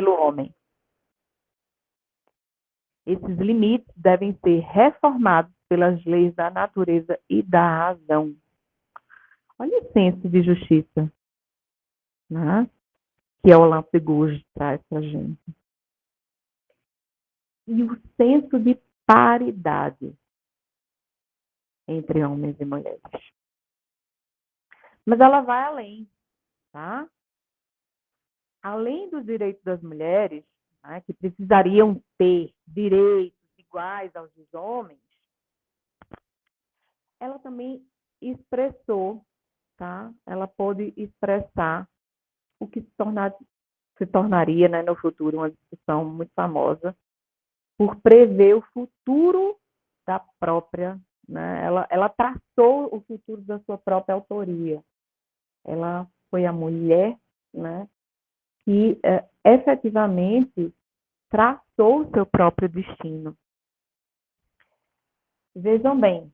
pelo homem. Esses limites devem ser reformados pelas leis da natureza e da razão. Olha o senso de justiça, né? Que a Olympe de Gouges traz para a gente. E o senso de paridade entre homens e mulheres. Mas ela vai além, tá? Além dos direitos das mulheres, né, que precisariam ter direitos iguais aos dos homens, ela também expressou, tá? Ela pôde expressar o que se tornaria, né, no futuro uma discussão muito famosa, por prever o futuro da própria, né? Ela traçou o futuro da sua própria autoria. Ela foi a mulher, né, que efetivamente traçou o seu próprio destino. Vejam bem,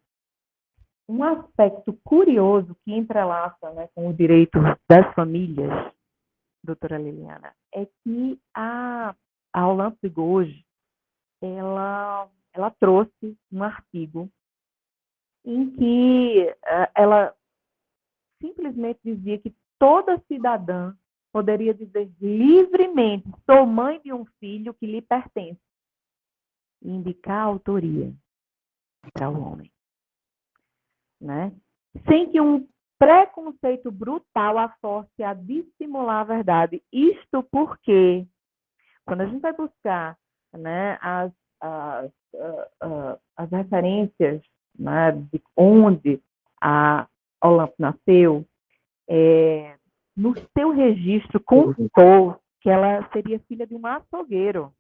um aspecto curioso que entrelaça, né, com o direito das famílias, doutora Liliana, é que a Olympe de Gouges, ela trouxe um artigo em que ela simplesmente dizia que toda cidadã poderia dizer livremente: sou mãe de um filho que lhe pertence, e indicar a autoria para o homem, né? Sem que um preconceito brutal a force a dissimular a verdade. Isto porque, quando a gente vai buscar, né, as referências, né, de onde a Olympe nasceu, no seu registro constou que ela seria filha de um açougueiro,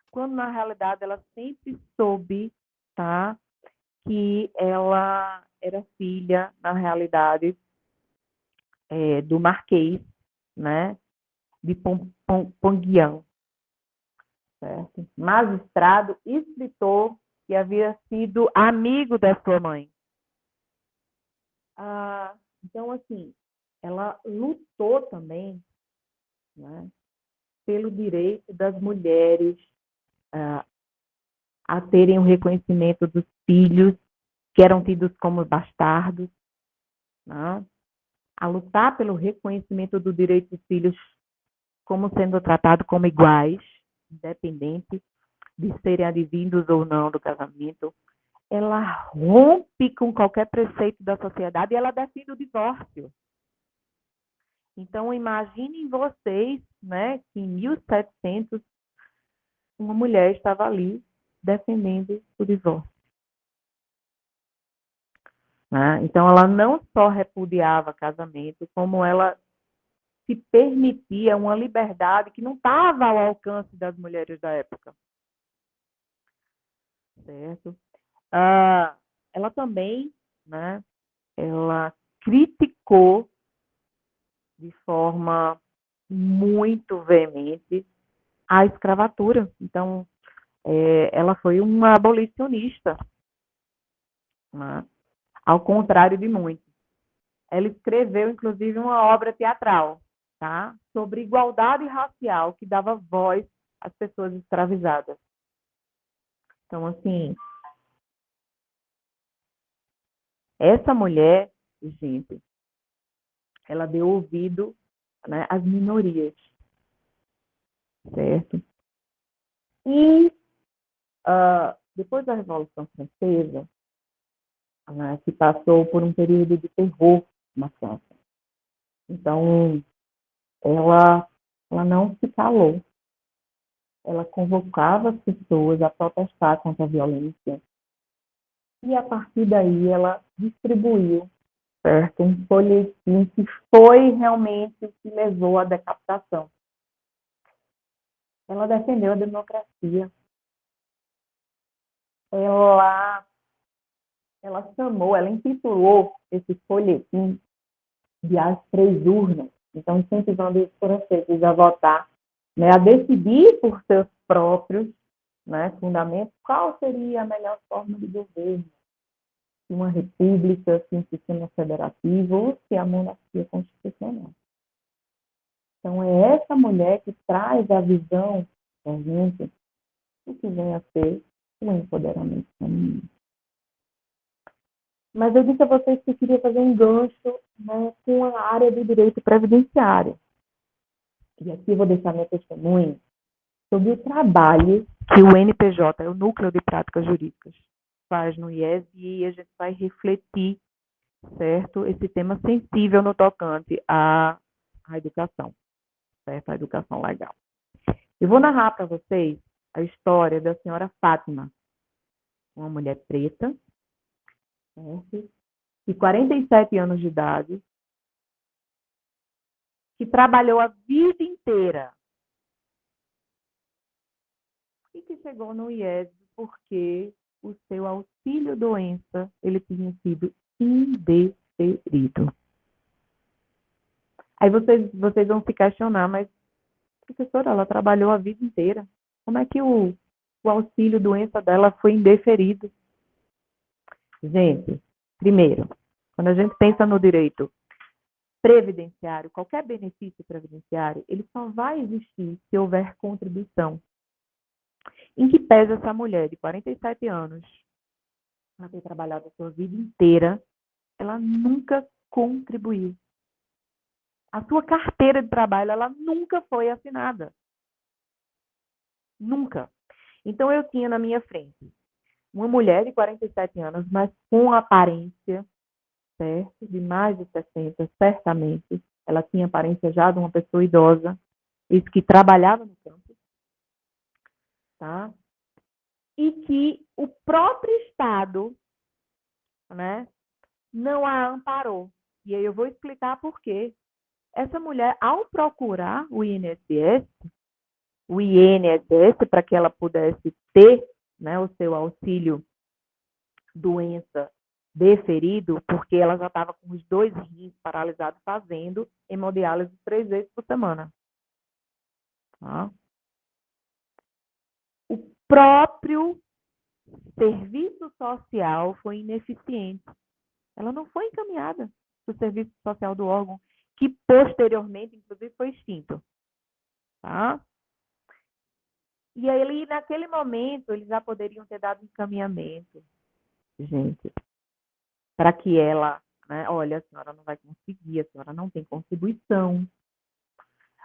quando na realidade ela sempre soube, tá, que ela era filha, na realidade, do Marquês, né, de Ponguian, certo? Magistrado, escritor, que havia sido amigo da sua mãe. Então, assim, ela lutou também, né, pelo direito das mulheres a terem o reconhecimento dos filhos que eram tidos como bastardos, né? A lutar pelo reconhecimento do direito dos filhos como sendo tratados como iguais, independente de serem advindos ou não do casamento. Ela rompe com qualquer preceito da sociedade e ela defende o divórcio. Então, imaginem vocês, né, que em 1700 uma mulher estava ali defendendo o divórcio. Né? Então, ela não só repudiava casamento, como ela se permitia uma liberdade que não estava ao alcance das mulheres da época. Certo? Ela também, né, ela criticou de forma muito veemente a escravatura. Então, ela foi uma abolicionista, né? Ao contrário de muitos. Ela escreveu, inclusive, uma obra teatral, tá? Sobre igualdade racial, que dava voz às pessoas escravizadas. Então, assim, essa mulher, gente, ela deu ouvido, né, às minorias, certo? E depois da Revolução Francesa, né, se passou por um período de terror na França. Então, ela não se calou. Ela convocava as pessoas a protestar contra a violência. E, a partir daí, ela distribuiu, certo, um folhetim que foi realmente o que levou à decapitação. Ela defendeu a democracia. Ela chamou, ela intitulou esse folhetim de As Três Urnas. Então, incentivando os franceses a votar, né, a decidir por seus próprios, né, fundamentos qual seria a melhor forma de governo. Se uma república, se um sistema federativo ou se a monarquia constitucional. Então, é essa mulher que traz a visão da gente do que vem a ser o empoderamento feminino. Mas eu disse a vocês que eu queria fazer um gancho, né, com a área do direito previdenciário. E aqui eu vou deixar meu testemunho sobre o trabalho que o NPJ, o Núcleo de Práticas Jurídicas, faz no IES, e a gente vai refletir, certo, esse tema sensível no tocante à educação, certo, à educação legal. Eu vou narrar para vocês a história da senhora Fátima, uma mulher preta, certo, de 47 anos de idade, que trabalhou a vida inteira e que chegou no IES porque o seu auxílio-doença ele tinha sido indeferido. Aí vocês vão se questionar, mas, professora, ela trabalhou a vida inteira. Como é que o auxílio-doença dela foi indeferido? Gente, primeiro, quando a gente pensa no direito previdenciário, qualquer benefício previdenciário, ele só vai existir se houver contribuição. Em que pese essa mulher de 47 anos, ela tem trabalhado a sua vida inteira, ela nunca contribuiu. A sua carteira de trabalho, ela nunca foi assinada. Nunca. Então, eu tinha na minha frente uma mulher de 47 anos, mas com aparência, certo? De mais de 60, certamente. Ela tinha aparência já de uma pessoa idosa, isso que trabalhava no campo, tá? E que o próprio Estado, né, não a amparou. E aí eu vou explicar por quê. Essa mulher, ao procurar o INSS, para que ela pudesse ter, né, o seu auxílio doença deferido, porque ela já estava com os 2 rins paralisados fazendo hemodiálise 3 vezes por semana. Tá? O próprio serviço social foi ineficiente. Ela não foi encaminhada para o serviço social do órgão, que posteriormente, inclusive, foi extinto. Tá? E aí, naquele momento, eles já poderiam ter dado encaminhamento, gente, para que ela, né, olha, a senhora não vai conseguir, a senhora não tem contribuição,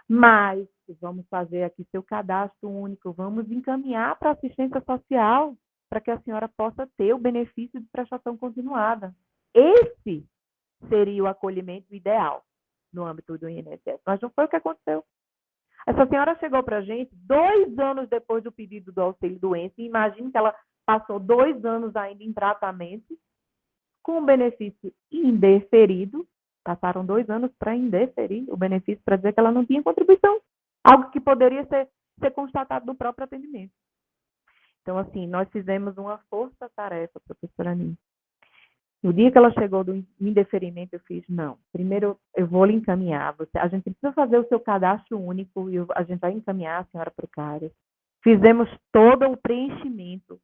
mas vamos fazer aqui seu cadastro único, vamos encaminhar para a assistência social, para que a senhora possa ter o benefício de prestação continuada. Esse seria o acolhimento ideal no âmbito do INSS, mas não foi o que aconteceu. Essa senhora chegou para a gente 2 anos depois do pedido do auxílio-doença, e imagine que ela passou 2 anos ainda em tratamento, com benefício indeferido, passaram 2 anos para indeferir o benefício, para dizer que ela não tinha contribuição, algo que poderia ser constatado no próprio atendimento. Então, assim, nós fizemos uma força-tarefa, professora Aninha. No dia que ela chegou do indeferimento, eu fiz, não, primeiro eu vou lhe encaminhar, a gente precisa fazer o seu cadastro único e a gente vai encaminhar a senhora para o CARES. Fizemos todo o preenchimento,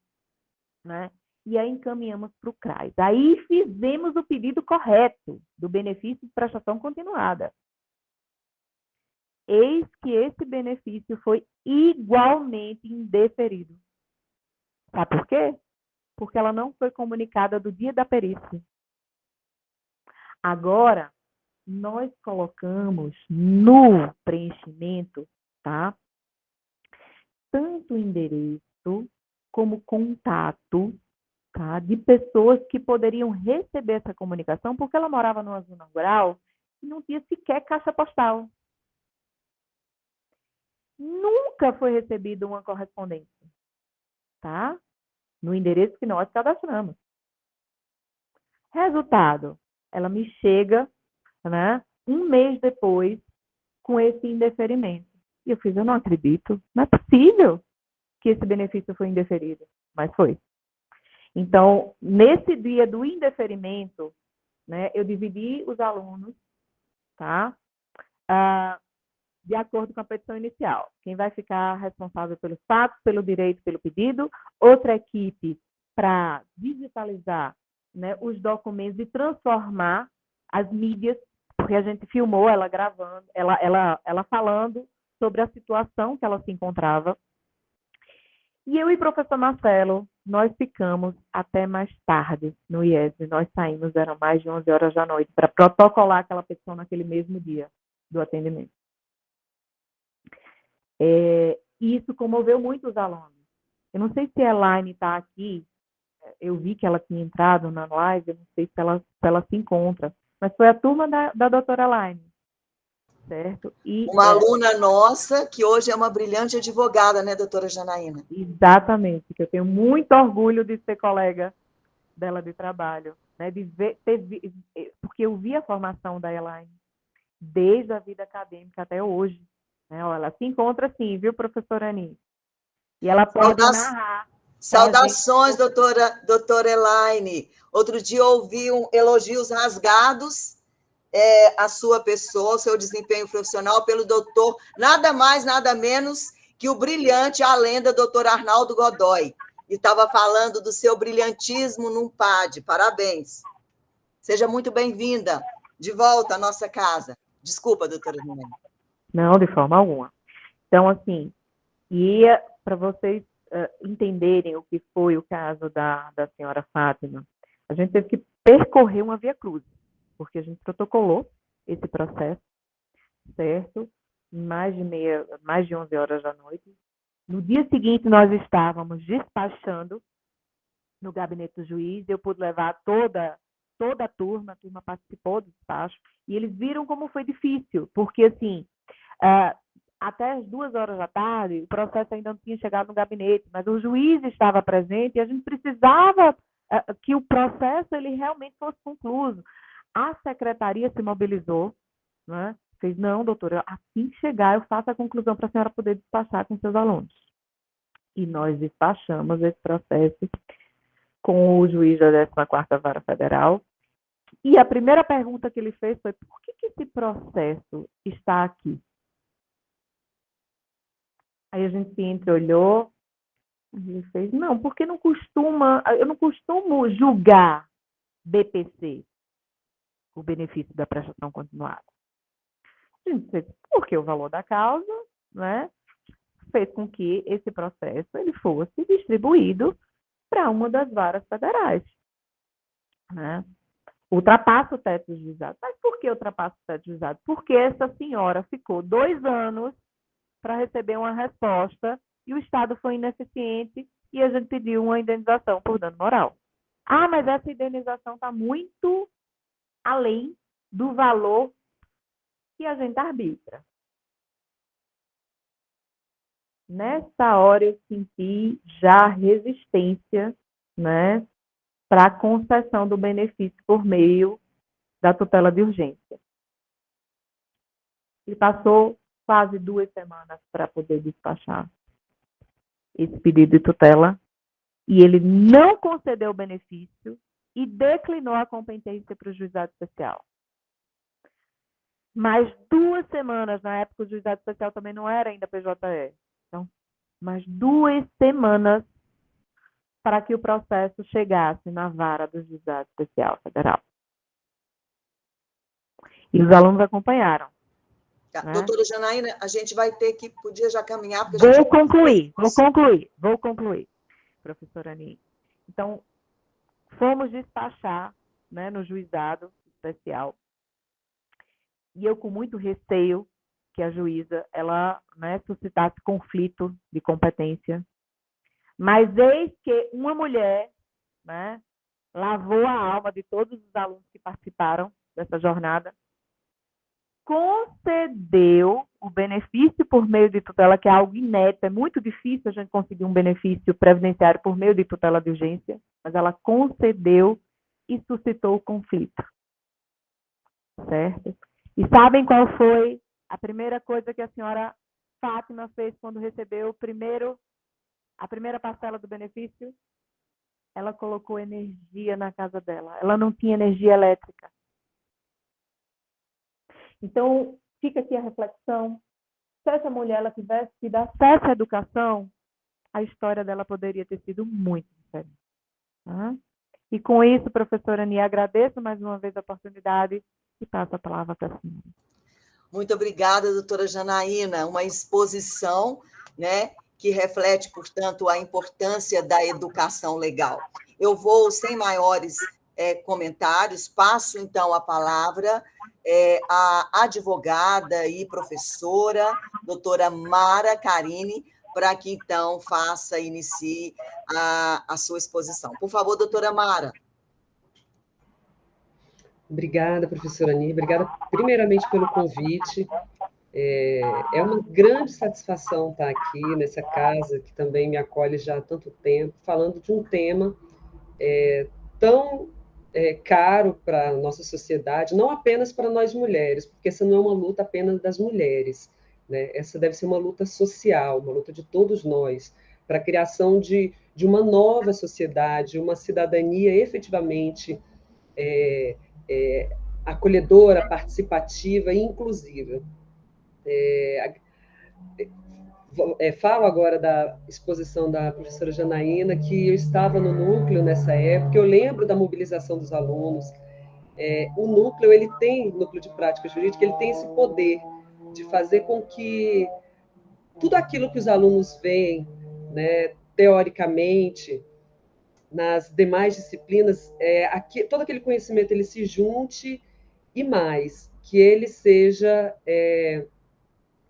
né? E aí encaminhamos para o CRAS. Aí fizemos o pedido correto do benefício de prestação continuada. Eis que esse benefício foi igualmente indeferido. Sabe por quê? Porque ela não foi comunicada do dia da perícia. Agora, nós colocamos no preenchimento, tá? Tanto o endereço como contato, tá? De pessoas que poderiam receber essa comunicação, porque ela morava numa zona rural e não tinha sequer caixa postal. Nunca foi recebida uma correspondência, tá? No endereço que nós cadastramos. Resultado, ela me chega, né, 1 mês depois, com esse indeferimento. E eu fiz, eu não acredito, não é possível que esse benefício foi indeferido, mas foi. Então, nesse dia do indeferimento, né, eu dividi os alunos, tá? De acordo com a petição inicial. Quem vai ficar responsável pelos fatos, pelo direito, pelo pedido, outra equipe para digitalizar, né, os documentos e transformar as mídias porque a gente filmou ela gravando, ela falando sobre a situação que ela se encontrava. E eu e o professor Marcelo, nós ficamos até mais tarde no IES. Nós saímos, eram mais de 11 horas da noite, para protocolar aquela pessoa naquele mesmo dia do atendimento. E isso comoveu muito os alunos. Eu não sei se a Elaine está aqui, eu vi que ela tinha entrado na live, eu não sei se ela se encontra, mas foi a turma da doutora Elaine, certo? E, uma aluna nossa, que hoje é uma brilhante advogada, né, doutora Janaína? Exatamente, que eu tenho muito orgulho de ser colega dela de trabalho, né, porque eu vi a formação da Elaine desde a vida acadêmica até hoje. Né? Ela se encontra assim, viu, professora Ani? E ela pode narrar. Saudações, doutora Elaine. Outro dia eu ouvi elogios rasgados à sua pessoa, ao seu desempenho profissional, pelo doutor, nada mais, nada menos que o brilhante, a lenda, doutor Arnaldo Godoy. E estava falando do seu brilhantismo num PAD. Parabéns. Seja muito bem-vinda de volta à nossa casa. Desculpa, doutora Elaine. Não, de forma alguma. Então, assim, e para vocês entenderem o que foi o caso da senhora Fátima, a gente teve que percorrer uma via cruz, porque a gente protocolou esse processo, certo? Mais de 11 horas da noite. No dia seguinte, nós estávamos despachando no gabinete do juiz, eu pude levar toda a turma participou do despacho, e eles viram como foi difícil, porque, assim, até as 2 horas da tarde, o processo ainda não tinha chegado no gabinete, mas o juiz estava presente e a gente precisava que o processo ele realmente fosse concluído. A secretaria se mobilizou, né? Fez, não, doutora, assim que chegar, eu faço a conclusão para a senhora poder despachar com seus alunos. E nós despachamos esse processo com o juiz da 14ª Vara Federal. E a primeira pergunta que ele fez foi, por que esse processo está aqui? Aí a gente se entreolhou, ele fez, não, porque eu não costumo julgar BPC, o benefício da prestação continuada. A gente fez, porque o valor da causa, né, fez com que esse processo ele fosse distribuído para uma das varas federais, né? Ultrapassa o teto de juizado. Mas por que ultrapassa o teto de juizado? Porque essa senhora ficou 2 anos para receber uma resposta e o Estado foi ineficiente e a gente pediu uma indenização por dano moral. Ah, mas essa indenização está muito além do valor que a gente arbitra. Nessa hora eu senti já resistência, né, para a concessão do benefício por meio da tutela de urgência. E passou quase 2 semanas para poder despachar esse pedido de tutela, e ele não concedeu o benefício e declinou a competência para o juizado especial. Mais 2 semanas, na época o juizado especial também não era ainda PJE. Então, mais 2 semanas para que o processo chegasse na vara do juizado especial federal. E os alunos acompanharam. Né? Doutora Janaína, a gente vai ter que, podia já caminhar, porque Vou concluir, professora Ani. Então, fomos despachar, né, no juizado especial, e eu com muito receio que a juíza, ela, né, suscitasse conflito de competência, mas eis que uma mulher, né, lavou a alma de todos os alunos que participaram dessa jornada, concedeu o benefício por meio de tutela, que é algo inédito, é muito difícil a gente conseguir um benefício previdenciário por meio de tutela de urgência, mas ela concedeu e suscitou o conflito. Certo? E sabem qual foi a primeira coisa que a senhora Fátima fez quando recebeu a primeira parcela do benefício? Ela colocou energia na casa dela. Ela não tinha energia elétrica. Então, fica aqui a reflexão. Se essa mulher ela tivesse tido acesso à educação, a história dela poderia ter sido muito diferente. Tá? E com isso, professora Ani, agradeço mais uma vez a oportunidade E passo a palavra para a senhora. Muito obrigada, doutora Janaína. Uma exposição, né, que reflete, portanto, a importância da educação legal. Eu vou, sem maiores comentários, passo, então, a palavra à advogada e professora, doutora Mara Carini, para que, então, inicie a sua exposição. Por favor, doutora Mara. Obrigada, professora Ani. Obrigada, primeiramente, pelo convite. É uma grande satisfação estar aqui nessa casa, que também me acolhe já há tanto tempo, falando de um tema tão caro para a nossa sociedade, não apenas para nós mulheres, porque essa não é uma luta apenas das mulheres, né? Essa deve ser uma luta social, uma luta de todos nós, para a criação de uma nova sociedade, uma cidadania efetivamente acolhedora, participativa e inclusiva. Falo agora da exposição da professora Janaína, que eu estava no núcleo nessa época, eu lembro da mobilização dos alunos. O núcleo, núcleo de prática jurídica, ele tem esse poder de fazer com que tudo aquilo que os alunos veem, né, teoricamente, nas demais disciplinas, todo aquele conhecimento ele se junte e mais, que ele seja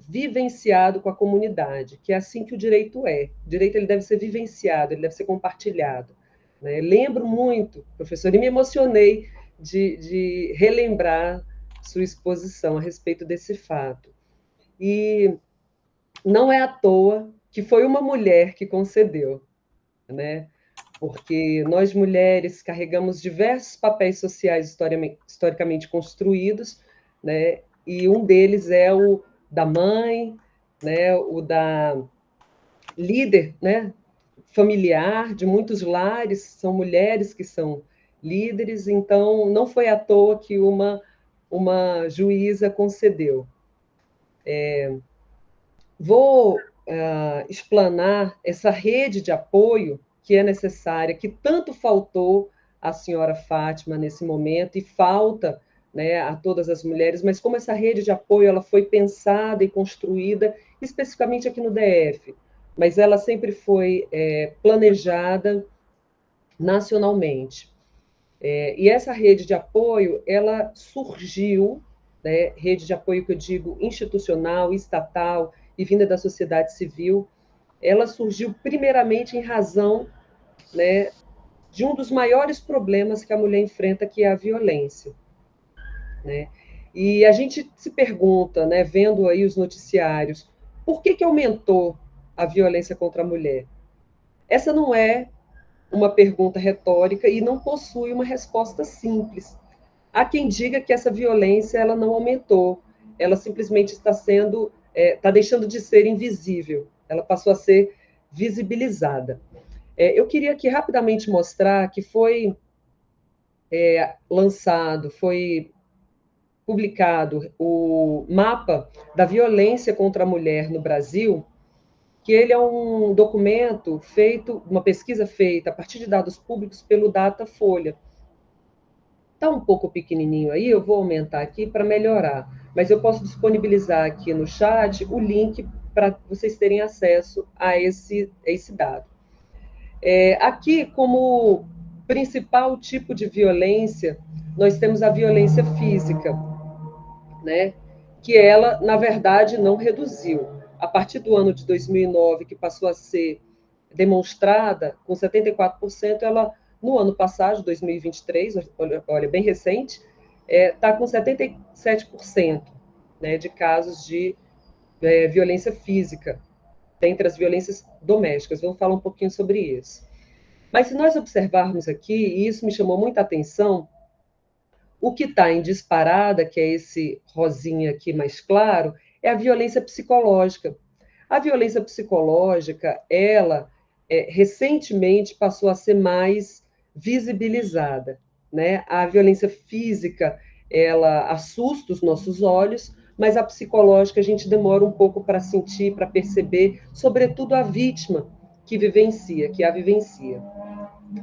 vivenciado com a comunidade, que é assim que o direito é. O direito ele deve ser vivenciado, ele deve ser compartilhado. Né? Lembro muito, professor, e me emocionei de relembrar sua exposição a respeito desse fato. E não é à toa que foi uma mulher que concedeu, né? Porque nós mulheres carregamos diversos papéis sociais historicamente construídos, né? E um deles é o da mãe, né? O da líder, né? Familiar de muitos lares, são mulheres que são líderes, então não foi à toa que uma juíza concedeu. Vou explanar essa rede de apoio que é necessária, que tanto faltou à senhora Fátima nesse momento e falta, né, a todas as mulheres, mas como essa rede de apoio ela foi pensada e construída especificamente aqui no DF, mas ela sempre foi planejada nacionalmente. E essa rede de apoio, ela surgiu, né, rede de apoio que eu digo institucional, estatal e vinda da sociedade civil, ela surgiu primeiramente em razão, né, de um dos maiores problemas que a mulher enfrenta, que é a violência. Né? E a gente se pergunta, né, vendo aí os noticiários, por que aumentou a violência contra a mulher? Essa não é uma pergunta retórica e não possui uma resposta simples. Há quem diga que essa violência ela não aumentou, ela simplesmente está deixando de ser invisível, ela passou a ser visibilizada. Eu queria aqui rapidamente mostrar que foi lançado, foi publicado o mapa da violência contra a mulher no Brasil, que ele é um documento feito, uma pesquisa feita a partir de dados públicos pelo Datafolha. Está um pouco pequenininho aí, eu vou aumentar aqui para melhorar, mas eu posso disponibilizar aqui no chat o link para vocês terem acesso a esse dado. Aqui, como principal tipo de violência, nós temos a violência física, né? Que ela, na verdade, não reduziu. A partir do ano de 2009, que passou a ser demonstrada com 74%, ela, no ano passado, 2023, olha, bem recente, está com 77%, né, de casos de violência física, dentre as violências domésticas. Vamos falar um pouquinho sobre isso. Mas se nós observarmos aqui, e isso me chamou muita atenção, o que está em disparada, que é esse rosinha aqui mais claro, é a violência psicológica. A violência psicológica, ela recentemente passou a ser mais visibilizada, né? A violência física, ela assusta os nossos olhos, mas a psicológica a gente demora um pouco para sentir, para perceber, sobretudo a vítima que vivencia, que a vivencia.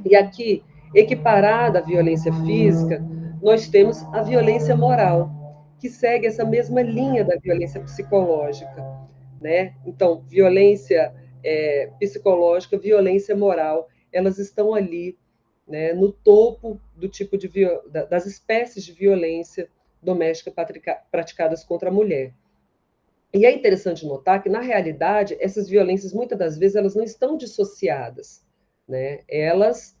E aqui, equiparada à violência física, nós temos a violência moral, que segue essa mesma linha da violência psicológica, né? Então, violência psicológica, violência moral, elas estão ali, né, no topo do tipo de das espécies de violência doméstica praticadas contra a mulher. E é interessante notar que, na realidade, essas violências, muitas das vezes, elas não estão dissociadas, né? Elas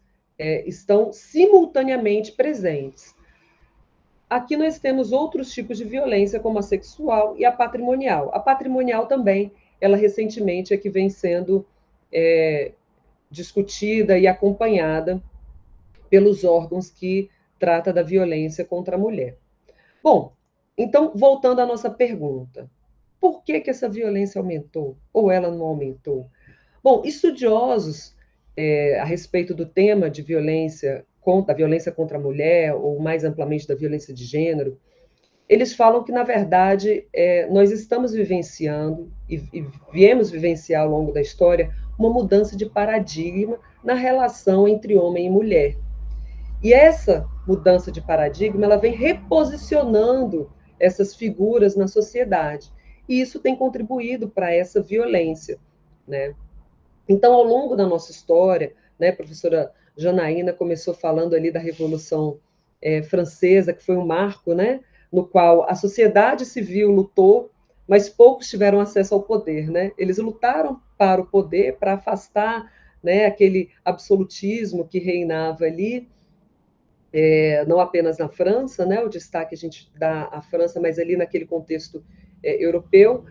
estão simultaneamente presentes. Aqui nós temos outros tipos de violência, como a sexual e a patrimonial. A patrimonial também, ela recentemente é que vem sendo discutida e acompanhada pelos órgãos que trata da violência contra a mulher. Bom, então, voltando à nossa pergunta, por que essa violência aumentou ou ela não aumentou? Bom, estudiosos a respeito do tema de violência, da violência contra a mulher, ou mais amplamente da violência de gênero, eles falam que, na verdade, nós estamos vivenciando, e viemos vivenciar ao longo da história, uma mudança de paradigma na relação entre homem e mulher. E essa mudança de paradigma, ela vem reposicionando essas figuras na sociedade. E isso tem contribuído para essa violência, né? Então, ao longo da nossa história, né, a professora Janaína começou falando ali da Revolução Francesa, que foi um marco, né, no qual a sociedade civil lutou, mas poucos tiveram acesso ao poder, né? Eles lutaram para o poder, para afastar, né, aquele absolutismo que reinava ali, não apenas na França, né, o destaque a gente dá à França, mas ali naquele contexto europeu,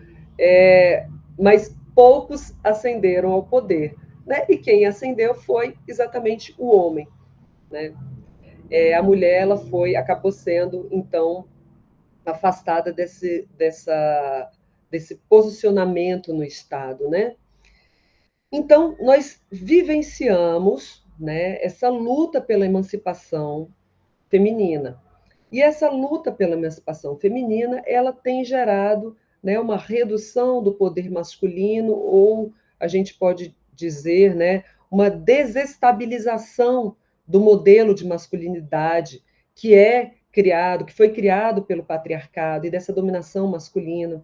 mas poucos ascenderam ao poder, né? E quem ascendeu foi exatamente o homem, né? A mulher ela acabou sendo então afastada desse posicionamento no Estado, né? Então nós vivenciamos, né, essa luta pela emancipação feminina. E essa luta pela emancipação feminina, ela tem gerado, né, uma redução do poder masculino, ou a gente pode dizer, né, uma desestabilização do modelo de masculinidade que foi criado pelo patriarcado e dessa dominação masculina.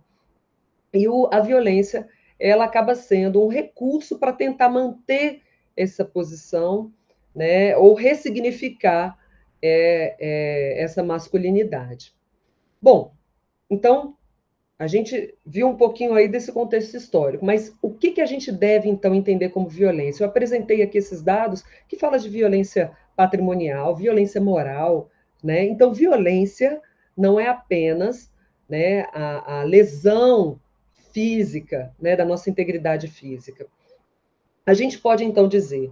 E a violência, ela acaba sendo um recurso para tentar manter essa posição, né, ou ressignificar essa masculinidade. Bom, então, a gente viu um pouquinho aí desse contexto histórico, mas o que a gente deve, então, entender como violência? Eu apresentei aqui esses dados que falam de violência patrimonial, violência moral, né? Então, violência não é apenas, né, a lesão física, né, da nossa integridade física. A gente pode, então, dizer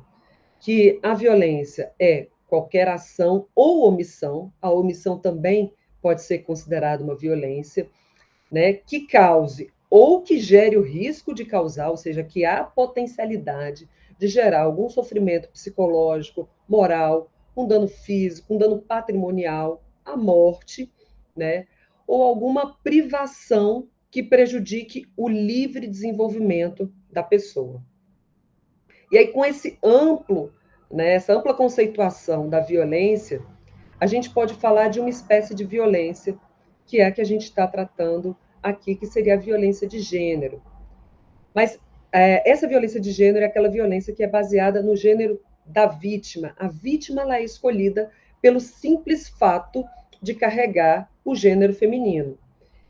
que a violência é qualquer ação ou omissão, a omissão também pode ser considerada uma violência, né, que cause ou que gere o risco de causar, ou seja, que há potencialidade de gerar algum sofrimento psicológico, moral, um dano físico, um dano patrimonial, a morte, né, ou alguma privação que prejudique o livre desenvolvimento da pessoa. E aí, com essa ampla conceituação da violência, a gente pode falar de uma espécie de violência, que é a que a gente está tratando aqui, que seria a violência de gênero. Mas essa violência de gênero é aquela violência que é baseada no gênero da vítima. A vítima ela é escolhida pelo simples fato de carregar o gênero feminino.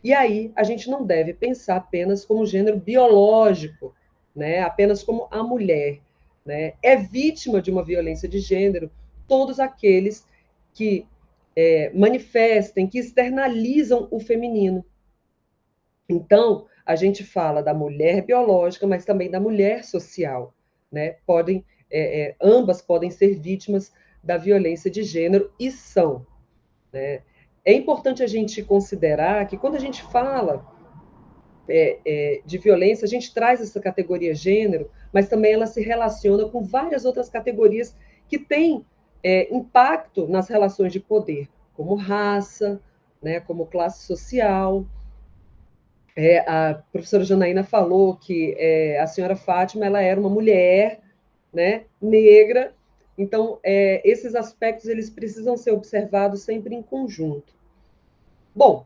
E aí a gente não deve pensar apenas como gênero biológico, né? Apenas como a mulher, né? É vítima de uma violência de gênero todos aqueles que manifestem, que externalizam o feminino. Então, a gente fala da mulher biológica, mas também da mulher social, né? Ambas podem ser vítimas da violência de gênero e são, né? É importante a gente considerar que quando a gente fala de violência, a gente traz essa categoria gênero, mas também ela se relaciona com várias outras categorias que têm impacto nas relações de poder, como raça, né, como classe social. A professora Janaína falou que a senhora Fátima ela era uma mulher, né, negra, Então, esses aspectos eles precisam ser observados sempre em conjunto. Bom,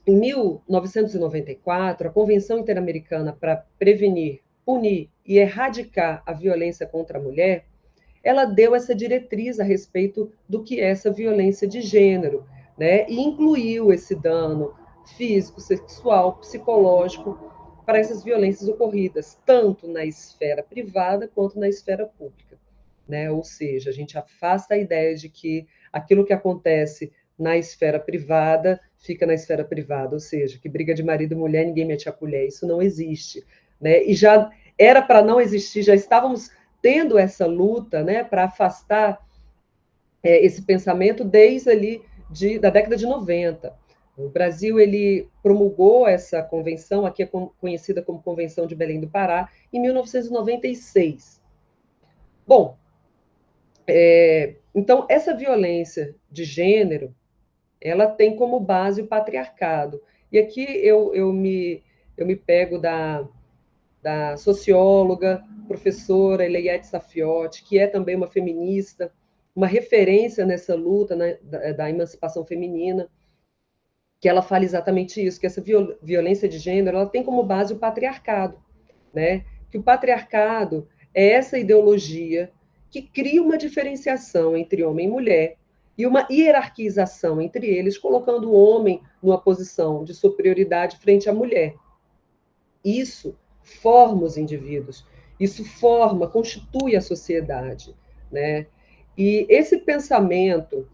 em 1994, a Convenção Interamericana para Prevenir, Punir e Erradicar a Violência contra a Mulher, ela deu essa diretriz a respeito do que é essa violência de gênero, né? E incluiu esse dano físico, sexual, psicológico para essas violências ocorridas, tanto na esfera privada quanto na esfera pública, né? Ou seja, a gente afasta a ideia de que aquilo que acontece na esfera privada fica na esfera privada, ou seja, que briga de marido e mulher, ninguém mete a colher, isso não existe, né? E já era para não existir, já estávamos tendo essa luta, né, para afastar esse pensamento desde ali da década de 90. O Brasil ele promulgou essa convenção, aqui é conhecida como Convenção de Belém do Pará, em 1996. Bom, então essa violência de gênero, ela tem como base o patriarcado. E aqui eu me pego da socióloga, professora Eleiete Safiotti, que é também uma feminista, uma referência nessa luta, né, da emancipação feminina, que ela fala exatamente isso, que essa violência de gênero ela tem como base o patriarcado, né? Que o patriarcado é essa ideologia que cria uma diferenciação entre homem e mulher e uma hierarquização entre eles, colocando o homem numa posição de superioridade frente à mulher. Isso forma os indivíduos, isso forma, constitui a sociedade, né? E esse pensamento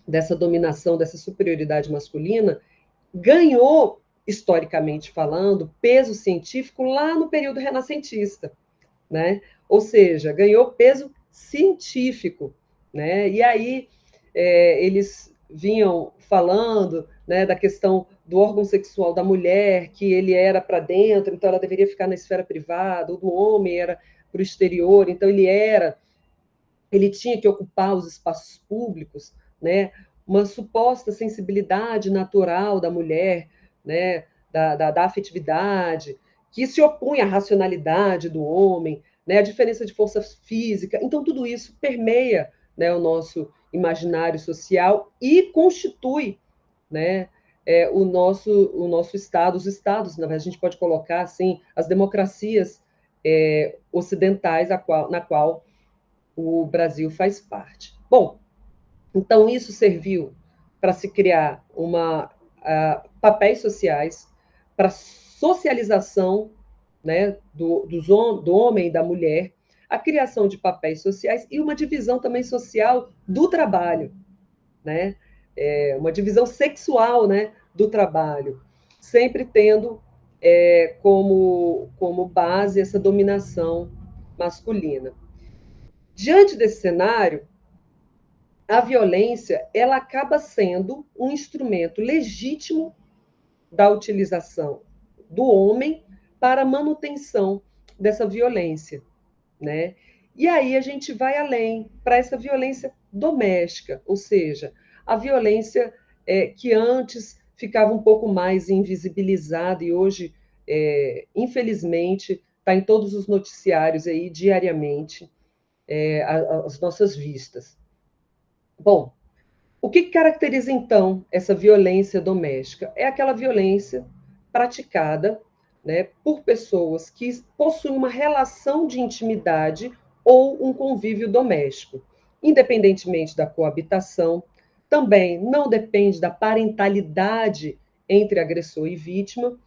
dessa dominação, dessa superioridade masculina, ganhou, historicamente falando, peso científico lá no período renascentista, né? Ou seja, ganhou peso científico, né? E aí eles vinham falando, né, da questão do órgão sexual da mulher, que ele era para dentro, então ela deveria ficar na esfera privada, ou do homem era para o exterior, então ele tinha que ocupar os espaços públicos, né? Uma suposta sensibilidade natural da mulher, né? Da afetividade, que se opunha à racionalidade do homem, né? A diferença de força física. Então, tudo isso permeia, né, o nosso imaginário social e constitui, né, o nosso Estado, os Estados, na verdade, a gente pode colocar assim, as democracias ocidentais na qual o Brasil faz parte. Bom, então isso serviu para se criar papéis sociais, para socialização, né, do homem e da mulher, a criação de papéis sociais e uma divisão também social do trabalho, né? Uma divisão sexual, né, do trabalho, sempre tendo como base essa dominação masculina. Diante desse cenário, a violência ela acaba sendo um instrumento legítimo da utilização do homem para a manutenção dessa violência, né? E aí a gente vai além para essa violência doméstica, ou seja, a violência que antes ficava um pouco mais invisibilizada e hoje, infelizmente, está em todos os noticiários aí diariamente, as nossas vistas. Bom, o que caracteriza então essa violência doméstica? É aquela violência praticada, né, por pessoas que possuem uma relação de intimidade ou um convívio doméstico, independentemente da coabitação. Também não depende da parentalidade entre agressor e vítima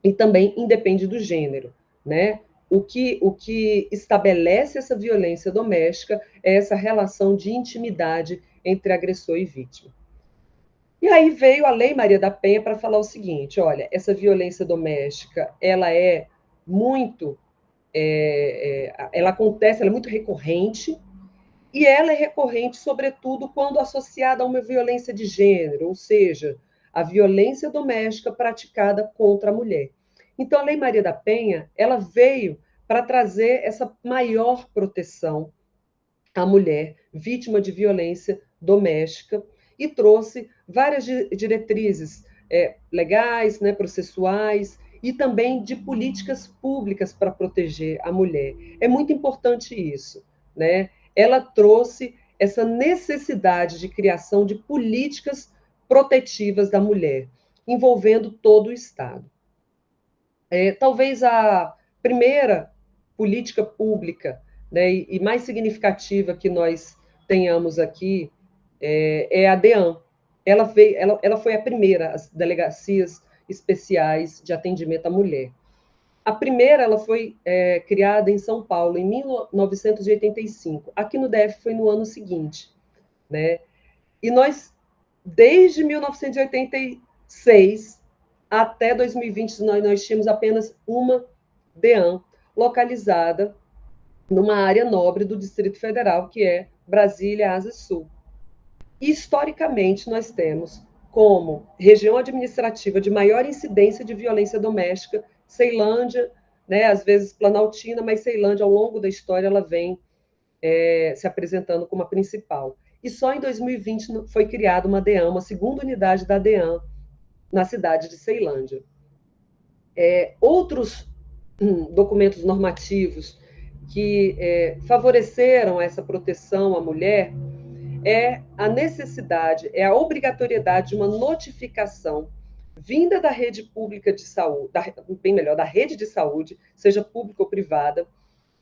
e também independe do gênero, né? O que estabelece essa violência doméstica é essa relação de intimidade entre agressor e vítima. E aí veio a Lei Maria da Penha para falar o seguinte: olha, essa violência doméstica ela é muito, ela acontece, ela é muito recorrente, e ela é recorrente, sobretudo, quando associada a uma violência de gênero, ou seja, a violência doméstica praticada contra a mulher. Então, a Lei Maria da Penha, ela veio para trazer essa maior proteção à mulher vítima de violência doméstica e trouxe várias diretrizes legais, né, processuais e também de políticas públicas para proteger a mulher. É muito importante isso, né? Ela trouxe essa necessidade de criação de políticas protetivas da mulher, envolvendo todo o Estado. Talvez a primeira política pública, né, e mais significativa que nós tenhamos aqui é a DEAN. Ela foi a primeira, as delegacias especiais de atendimento à mulher. A primeira ela foi criada em São Paulo, em 1985. Aqui no DF foi no ano seguinte. Né? E nós, desde 1986 até 2020, nós tínhamos apenas uma DEAN localizada numa área nobre do Distrito Federal, que é Brasília, Asa Sul. E, historicamente, nós temos como região administrativa de maior incidência de violência doméstica Ceilândia, né, às vezes Planaltina, mas Ceilândia, ao longo da história, ela vem se apresentando como a principal. E só em 2020 foi criada uma DEAN, uma segunda unidade da DEAN, na cidade de Ceilândia. Outros documentos normativos que favoreceram essa proteção à mulher é a necessidade, é a obrigatoriedade de uma notificação vinda da rede pública de saúde, bem melhor, da rede de saúde, seja pública ou privada,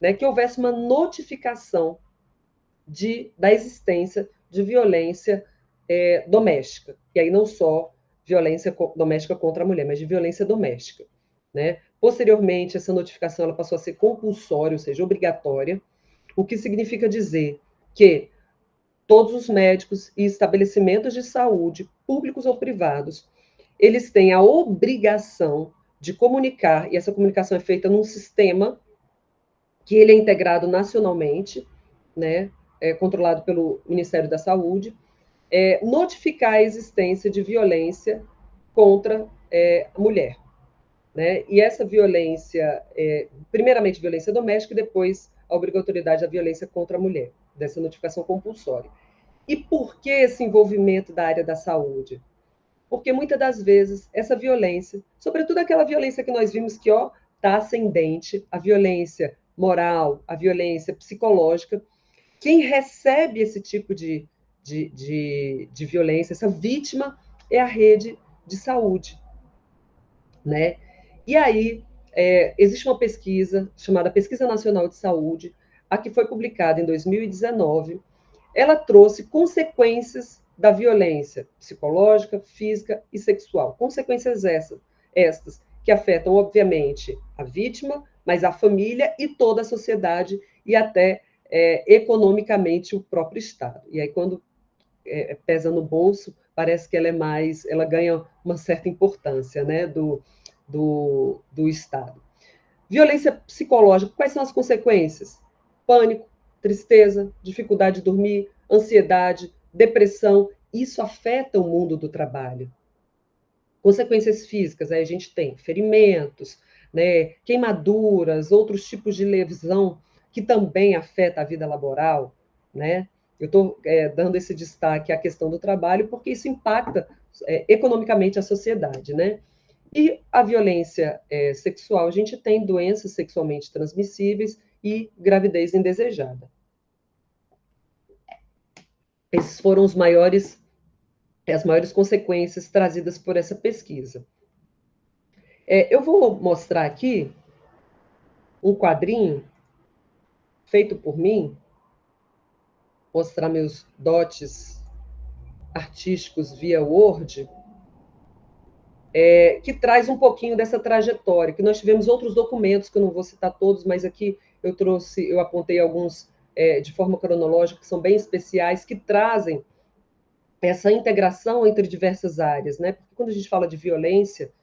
né, que houvesse uma notificação da existência de violência doméstica. E aí não só violência doméstica contra a mulher, mas de violência doméstica. Né? Posteriormente, essa notificação ela passou a ser compulsória, ou seja, obrigatória, o que significa dizer que todos os médicos e estabelecimentos de saúde, públicos ou privados, eles têm a obrigação de comunicar, e essa comunicação é feita num sistema que ele é integrado nacionalmente, né, controlado pelo Ministério da Saúde, notificar a existência de violência contra a mulher. Né? E essa violência, primeiramente violência doméstica, e depois a obrigatoriedade da violência contra a mulher, dessa notificação compulsória. E por que esse envolvimento da área da saúde? Porque muitas das vezes essa violência, sobretudo aquela violência que nós vimos que está ascendente, a violência moral, a violência psicológica, quem recebe esse tipo de violência, essa vítima, é a rede de saúde. Né? E aí, existe uma pesquisa chamada Pesquisa Nacional de Saúde, a que foi publicada em 2019. Ela trouxe consequências da violência psicológica, física e sexual. Consequências estas que afetam, obviamente, a vítima, mas a família e toda a sociedade e até economicamente o próprio Estado. E aí, quando pesa no bolso, parece que ela ganha uma certa importância, né, do Estado. Violência psicológica, quais são as consequências? Pânico, tristeza, dificuldade de dormir, ansiedade, depressão. Isso afeta o mundo do trabalho. Consequências físicas, aí a gente tem ferimentos, né, queimaduras, outros tipos de lesão que também afeta a vida laboral, né? Eu estou dando esse destaque à questão do trabalho porque isso impacta economicamente a sociedade, né? E a violência sexual, a gente tem doenças sexualmente transmissíveis e gravidez indesejada. Esses foram as maiores consequências trazidas por essa pesquisa. Eu vou mostrar aqui um quadrinho feito por mim, mostrar meus dotes artísticos via Word, que traz um pouquinho dessa trajetória, que nós tivemos outros documentos, que eu não vou citar todos, mas aqui eu apontei alguns de forma cronológica, que são bem especiais, que trazem essa integração entre diversas áreas, né? Porque quando a gente fala de violência,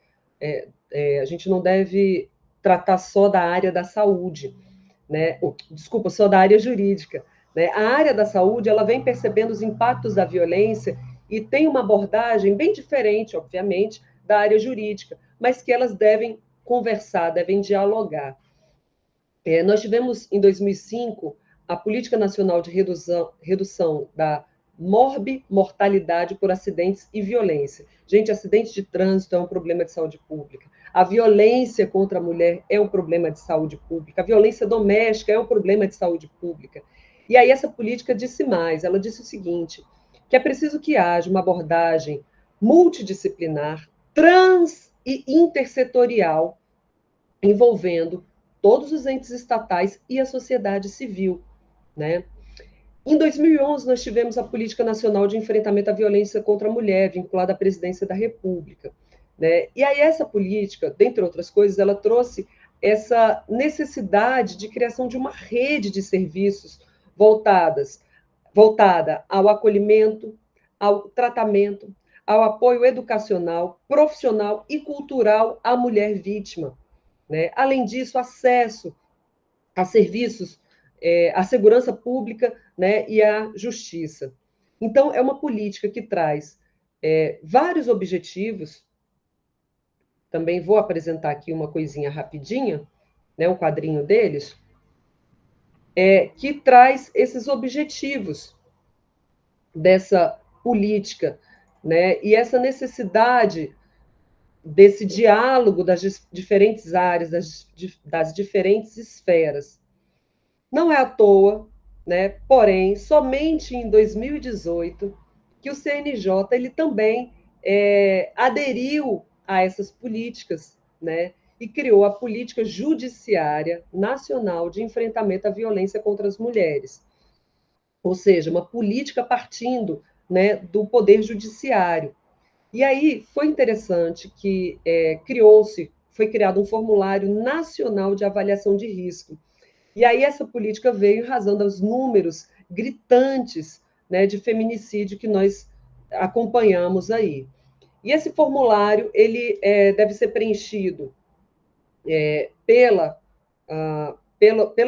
a gente não deve tratar só da área da saúde, né? Desculpa, só da área jurídica. Né? A área da saúde, ela vem percebendo os impactos da violência e tem uma abordagem bem diferente, obviamente, da área jurídica, mas que elas devem conversar, devem dialogar. Nós tivemos, em 2005, a Política Nacional de Redução morbimortalidade por acidentes e violência. Gente, acidente de trânsito é um problema de saúde pública. A violência contra a mulher é um problema de saúde pública. A violência doméstica é um problema de saúde pública. E aí essa política disse mais, ela disse o seguinte, que é preciso que haja uma abordagem multidisciplinar, trans e intersetorial, envolvendo todos os entes estatais e a sociedade civil, né? Em 2011, nós tivemos a Política Nacional de Enfrentamento à Violência contra a Mulher, vinculada à Presidência da República, né? E aí essa política, dentre outras coisas, ela trouxe essa necessidade de criação de uma rede de serviços voltada ao acolhimento, ao tratamento, ao apoio educacional, profissional e cultural à mulher vítima, né? Além disso, acesso a serviços, a segurança pública, né, e a justiça. Então, é uma política que traz vários objetivos. Também vou apresentar aqui uma coisinha rapidinha, né, um quadrinho deles, que traz esses objetivos dessa política, né, e essa necessidade desse diálogo das diferentes áreas, das diferentes esferas. Não é à toa, né? Porém, somente em 2018 que o CNJ ele também aderiu a essas políticas, né? E criou a Política Judiciária Nacional de Enfrentamento à Violência contra as Mulheres. Ou seja, uma política partindo, né, do Poder Judiciário. E aí foi interessante que foi criado um formulário nacional de avaliação de risco. E aí essa política veio em razão dos números gritantes, né, de feminicídio que nós acompanhamos aí. E esse formulário ele deve ser preenchido pela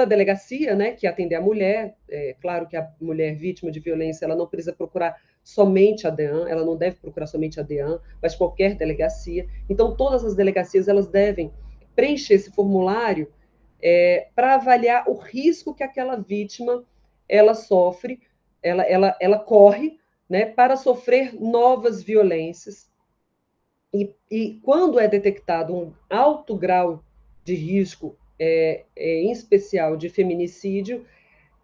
delegacia, né, que atende a mulher. É claro que a mulher vítima de violência ela não precisa procurar somente a DEAN, ela não deve procurar somente a DEAN, mas qualquer delegacia. Então, todas as delegacias elas devem preencher esse formulário para avaliar o risco que aquela vítima ela sofre, ela corre, né, para sofrer novas violências. E quando é detectado um alto grau de risco, em especial de feminicídio,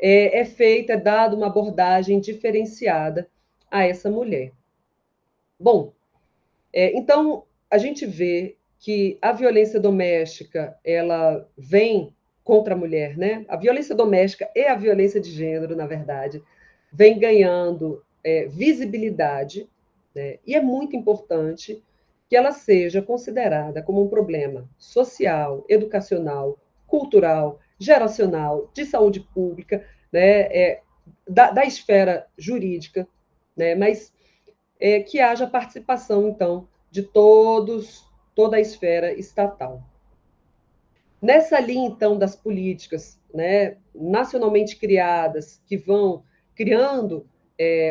é dada uma abordagem diferenciada a essa mulher. Bom, então a gente vê que a violência doméstica ela vem contra a mulher, né? A violência doméstica e a violência de gênero, na verdade, vem ganhando visibilidade, né? E é muito importante que ela seja considerada como um problema social, educacional, cultural, geracional, de saúde pública, né? Da esfera jurídica, né? Mas que haja participação, então, de toda a esfera estatal. Nessa linha, então, das políticas, né, nacionalmente criadas, que vão criando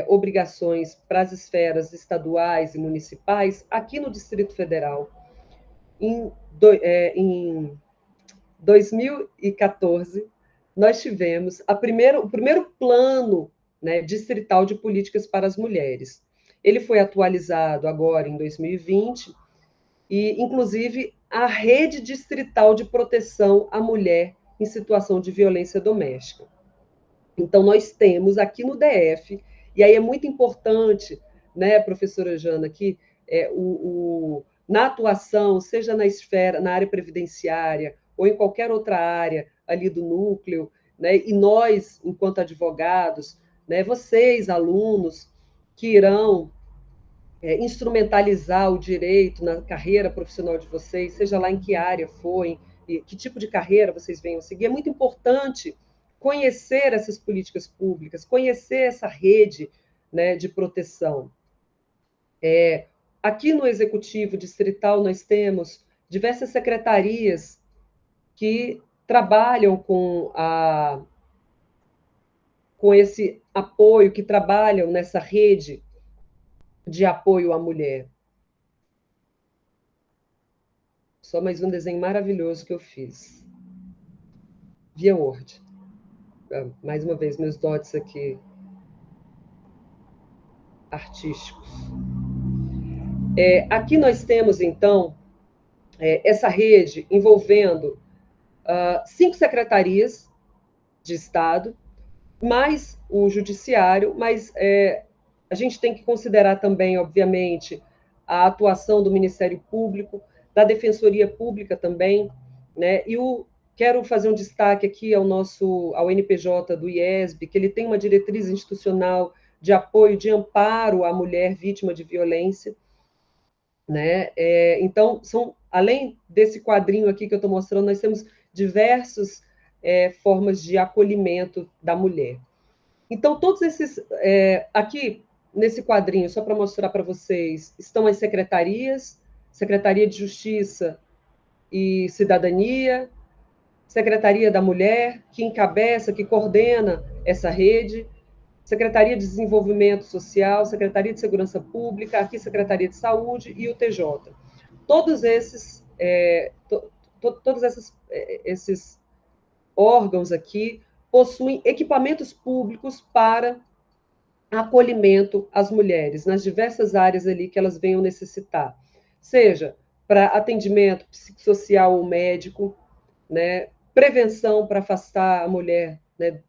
obrigações para as esferas estaduais e municipais, aqui no Distrito Federal, em 2014, nós tivemos o primeiro plano, né, distrital de políticas para as mulheres. Ele foi atualizado agora em 2020 e, inclusive, a Rede Distrital de Proteção à Mulher em Situação de Violência Doméstica. Então, nós temos aqui no DF, e aí é muito importante, né, professora Jana, que na atuação, seja na área previdenciária ou em qualquer outra área ali do núcleo, né, e nós, enquanto advogados, né, vocês, alunos, que irão instrumentalizar o direito na carreira profissional de vocês, seja lá em que área for, que tipo de carreira vocês venham seguir, é muito importante conhecer essas políticas públicas, conhecer essa rede, né, de proteção. Aqui no Executivo Distrital nós temos diversas secretarias que trabalham com esse apoio, que trabalham nessa rede de apoio à mulher. Só mais um desenho maravilhoso que eu fiz. Via Word. Mais uma vez, meus dots aqui. artísticos. Aqui nós temos, então, essa rede envolvendo 5 secretarias de Estado, mais o judiciário, mas a gente tem que considerar também, obviamente, a atuação do Ministério Público, da Defensoria Pública também, né? E quero fazer um destaque aqui ao NPJ do IESB, que ele tem uma diretriz institucional de apoio, de amparo à mulher vítima de violência, né? Então, além desse quadrinho aqui que eu estou mostrando, nós temos diversas formas de acolhimento da mulher. Então, todos esses... aqui, nesse quadrinho, só para mostrar para vocês, estão as secretarias, Secretaria de Justiça e Cidadania, Secretaria da Mulher, que encabeça, que coordena essa rede, Secretaria de Desenvolvimento Social, Secretaria de Segurança Pública, aqui Secretaria de Saúde e o TJ. Todos esses, esses órgãos aqui possuem equipamentos públicos para acolhimento às mulheres, nas diversas áreas ali que elas venham necessitar, seja para atendimento psicossocial ou médico, né, prevenção para afastar a mulher, né,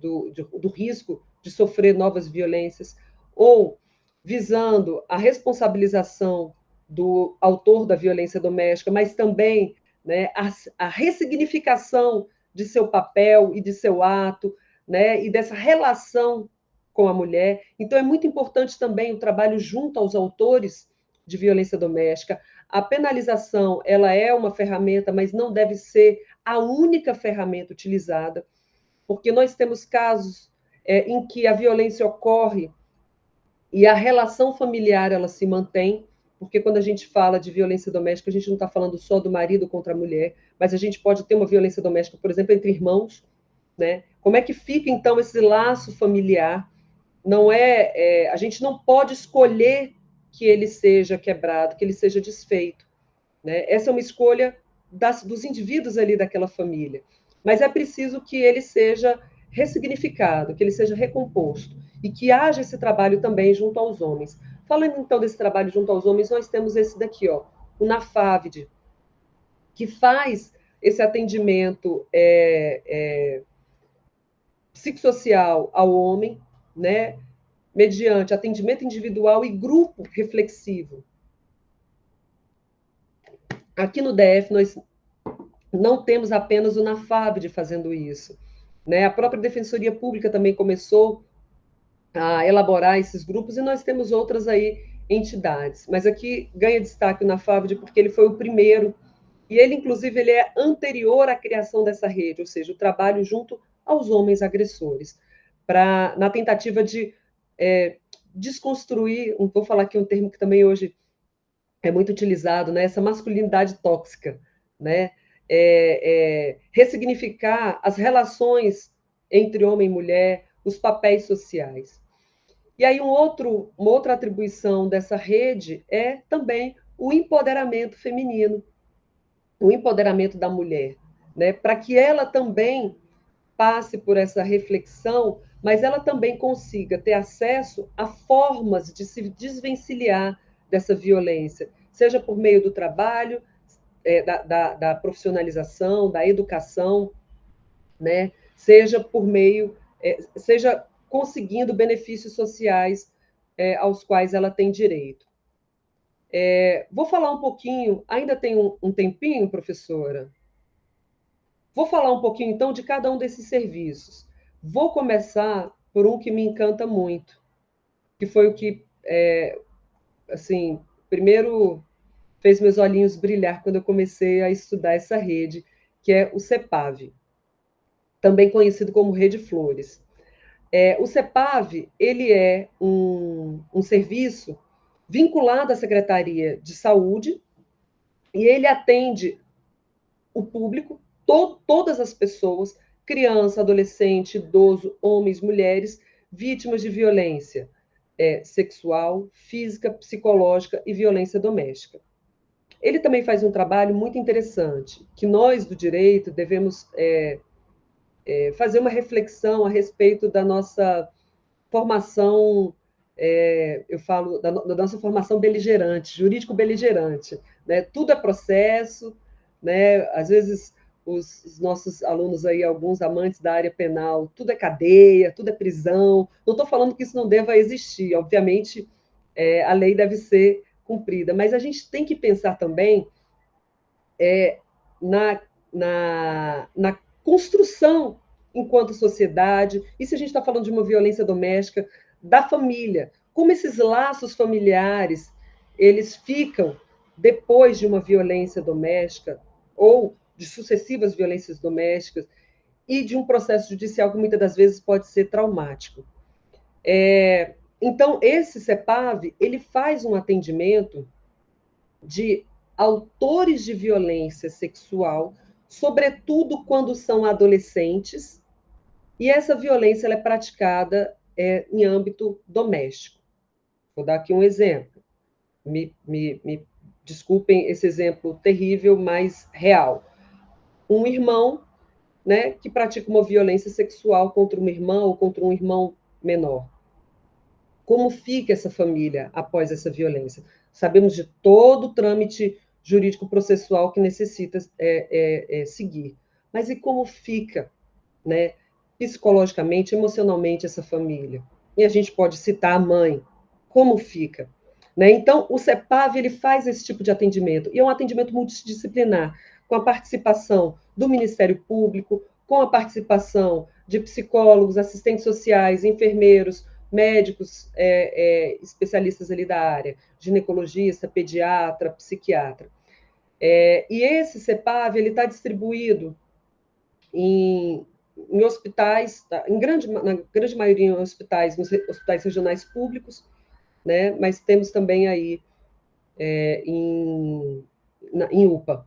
do risco de sofrer novas violências, ou visando a responsabilização do autor da violência doméstica, mas também, né, a ressignificação de seu papel e de seu ato, né, e dessa relação com a mulher. Então, é muito importante também o trabalho junto aos autores de violência doméstica. A penalização, ela é uma ferramenta, mas não deve ser a única ferramenta utilizada, porque nós temos casos em que a violência ocorre e a relação familiar ela se mantém, porque quando a gente fala de violência doméstica, a gente não está falando só do marido contra a mulher, mas a gente pode ter uma violência doméstica, por exemplo, entre irmãos, né? Como é que fica, então, esse laço familiar? Não a gente não pode escolher que ele seja quebrado, que ele seja desfeito, né? Essa é uma escolha dos indivíduos ali daquela família, mas é preciso que ele seja ressignificado, que ele seja recomposto e que haja esse trabalho também junto aos homens. Falando então desse trabalho junto aos homens, nós temos esse daqui, ó, o NAFAVD, que faz esse atendimento psicossocial ao homem, né, mediante atendimento individual e grupo reflexivo. Aqui no DF, nós não temos apenas o NAFAVD fazendo isso, né? A própria Defensoria Pública também começou a elaborar esses grupos, e nós temos outras aí entidades. Mas aqui ganha destaque o NAFAVD porque ele foi o primeiro, e ele, inclusive, ele é anterior à criação dessa rede, ou seja, o trabalho junto aos homens agressores, na tentativa de desconstruir, vou falar aqui um termo que também hoje é muito utilizado, né? Essa masculinidade tóxica, né? Ressignificar as relações entre homem e mulher, os papéis sociais. E aí uma outra atribuição dessa rede é também o empoderamento feminino, o empoderamento da mulher, né? Para que ela também passe por essa reflexão, mas ela também consiga ter acesso a formas de se desvencilhar dessa violência, seja por meio do trabalho, da profissionalização, da educação, né? Seja por meio, seja conseguindo benefícios sociais aos quais ela tem direito. Vou falar um pouquinho, ainda tem um tempinho, professora? Vou falar um pouquinho, então, de cada um desses serviços. Vou começar por um que me encanta muito, que foi o que, assim, primeiro fez meus olhinhos brilhar quando eu comecei a estudar essa rede, que é o CEPAV, também conhecido como Rede Flores. O CEPAV, ele é um serviço vinculado à Secretaria de Saúde, e ele atende o público, todas as pessoas, criança, adolescente, idoso, homens, mulheres, vítimas de violência sexual, física, psicológica e violência doméstica. Ele também faz um trabalho muito interessante, que nós do direito devemos fazer uma reflexão a respeito da nossa formação eu falo da nossa formação beligerante, jurídico beligerante, né? Tudo é processo, né? Às vezes os nossos alunos aí, alguns amantes da área penal, tudo é cadeia, tudo é prisão. Não estou falando que isso não deva existir, obviamente a lei deve ser cumprida, mas a gente tem que pensar também na, na construção enquanto sociedade, e se a gente está falando de uma violência doméstica, da família, como esses laços familiares, eles ficam depois de uma violência doméstica, ou de sucessivas violências domésticas, e de um processo judicial que muitas das vezes pode ser traumático. Então, esse CEPAV, ele faz um atendimento de autores de violência sexual, sobretudo quando são adolescentes, e essa violência ela é praticada em âmbito doméstico. Vou dar aqui um exemplo. Me desculpem esse exemplo terrível, mas real. Um irmão, né, que pratica uma violência sexual contra uma irmã ou contra um irmão menor. Como fica essa família após essa violência? Sabemos de todo o trâmite jurídico-processual que necessita seguir. Mas e como fica, né, psicologicamente, emocionalmente essa família? E a gente pode citar a mãe. Como fica? Né? Então, o CEPAV ele faz esse tipo de atendimento, e é um atendimento multidisciplinar, com a participação do Ministério Público, com a participação de psicólogos, assistentes sociais, enfermeiros, médicos especialistas ali da área, ginecologista, pediatra, psiquiatra. E esse CEPAV está distribuído em hospitais, na grande maioria em hospitais, nos hospitais regionais públicos, né? Mas temos também aí em UPA.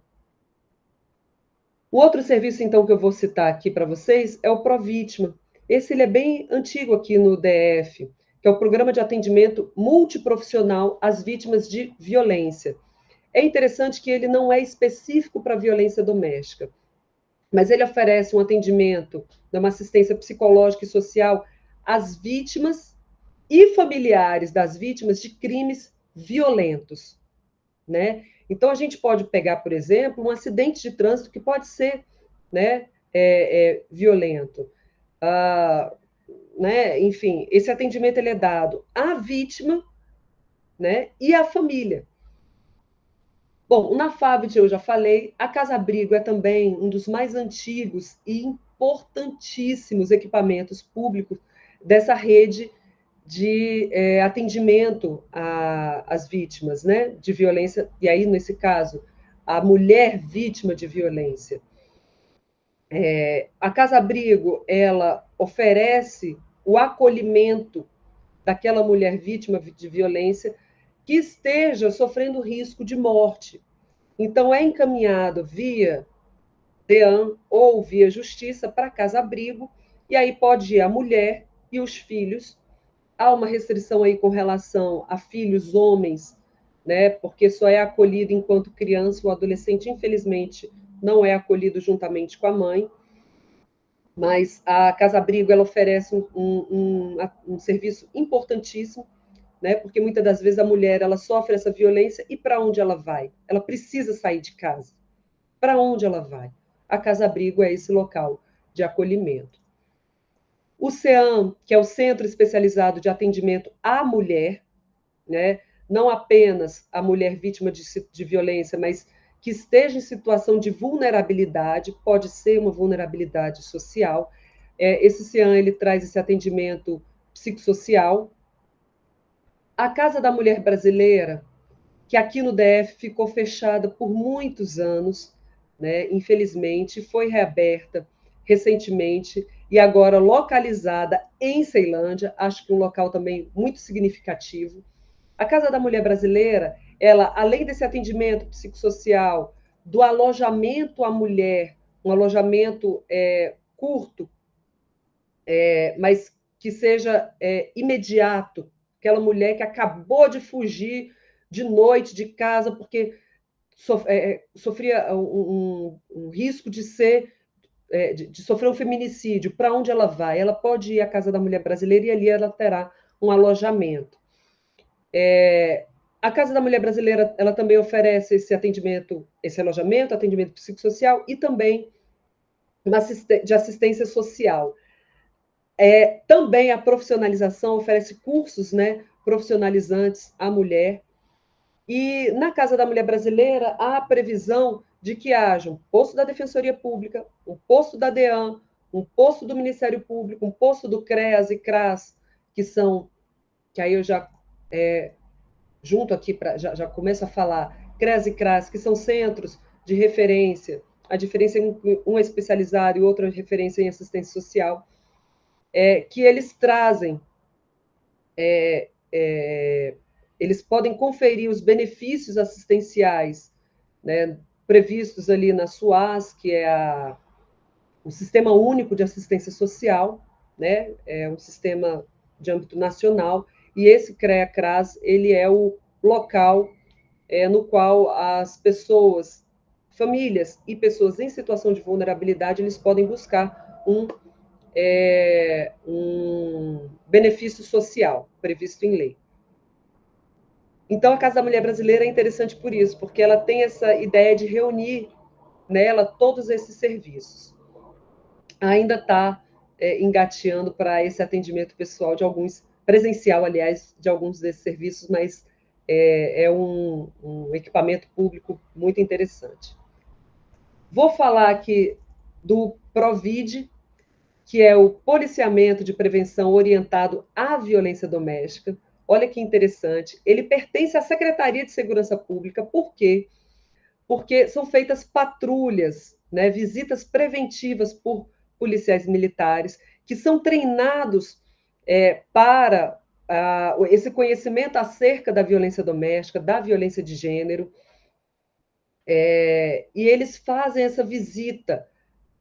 O outro serviço, então, que eu vou citar aqui para vocês é o Provítima. Esse ele é bem antigo aqui no DF, que é o Programa de Atendimento Multiprofissional às Vítimas de Violência. É interessante que ele não é específico para violência doméstica, mas ele oferece um atendimento, uma assistência psicológica e social às vítimas e familiares das vítimas de crimes violentos, né? Então, a gente pode pegar, por exemplo, um acidente de trânsito que pode ser, né, violento. Né? Enfim, esse atendimento ele é dado à vítima, né, e à família. Bom, na FABT eu já falei, a Casa Abrigo é também um dos mais antigos e importantíssimos equipamentos públicos dessa rede de atendimento às vítimas, né, de violência, e aí, nesse caso, a mulher vítima de violência. A Casa Abrigo, ela oferece o acolhimento daquela mulher vítima de violência que esteja sofrendo risco de morte. Então, é encaminhado via DEAN ou via Justiça para a Casa Abrigo, e aí pode ir a mulher e os filhos. Há uma restrição aí com relação a filhos homens, né? Porque só é acolhido enquanto criança, o adolescente, infelizmente, não é acolhido juntamente com a mãe. Mas a Casa Abrigo ela oferece um serviço importantíssimo, né? Porque muitas das vezes a mulher ela sofre essa violência e para onde ela vai? Ela precisa sair de casa. Para onde ela vai? A Casa Abrigo é esse local de acolhimento. O CEAM, que é o Centro Especializado de Atendimento à Mulher, né? Não apenas a mulher vítima de violência, mas que esteja em situação de vulnerabilidade, pode ser uma vulnerabilidade social. Esse CEAM ele traz esse atendimento psicossocial. A Casa da Mulher Brasileira, que aqui no DF ficou fechada por muitos anos, né? Infelizmente, foi reaberta recentemente e agora localizada em Ceilândia, acho que um local também muito significativo. A Casa da Mulher Brasileira, ela, além desse atendimento psicossocial, do alojamento à mulher, um alojamento curto, mas que seja imediato, aquela mulher que acabou de fugir de noite de casa porque sofria um risco de sofrer um feminicídio. Para onde ela vai? Ela pode ir à Casa da Mulher Brasileira e ali ela terá um alojamento. A Casa da Mulher Brasileira, ela também oferece esse atendimento, esse alojamento, atendimento psicossocial e também de assistência social. Também a profissionalização oferece cursos, né, profissionalizantes à mulher. E na Casa da Mulher Brasileira há a previsão de que haja um posto da Defensoria Pública, um posto da DEAN, um posto do Ministério Público, um posto do CREAS e CRAS, que aí eu já junto aqui, já começo a falar, CREAS e CRAS, que são centros de referência, a diferença entre um é especializado e outro é referência em assistência social, que eles trazem, eles podem conferir os benefícios assistenciais, né, previstos ali na SUAS, que é o Sistema Único de Assistência Social, né, é um sistema de âmbito nacional, e esse CREA-CRAS, ele é o local no qual as pessoas, famílias e pessoas em situação de vulnerabilidade, eles podem buscar um benefício social previsto em lei. Então, a Casa da Mulher Brasileira é interessante por isso, porque ela tem essa ideia de reunir nela todos esses serviços. Ainda está engateando para esse atendimento pessoal presencial, aliás, de alguns desses serviços, mas é um equipamento público muito interessante. Vou falar aqui do PROVID, que é o policiamento de prevenção orientado à violência doméstica. Olha que interessante. Ele pertence à Secretaria de Segurança Pública. Por quê? Porque são feitas patrulhas, né, visitas preventivas por policiais militares, que são treinados para esse conhecimento acerca da violência doméstica, da violência de gênero, e eles fazem essa visita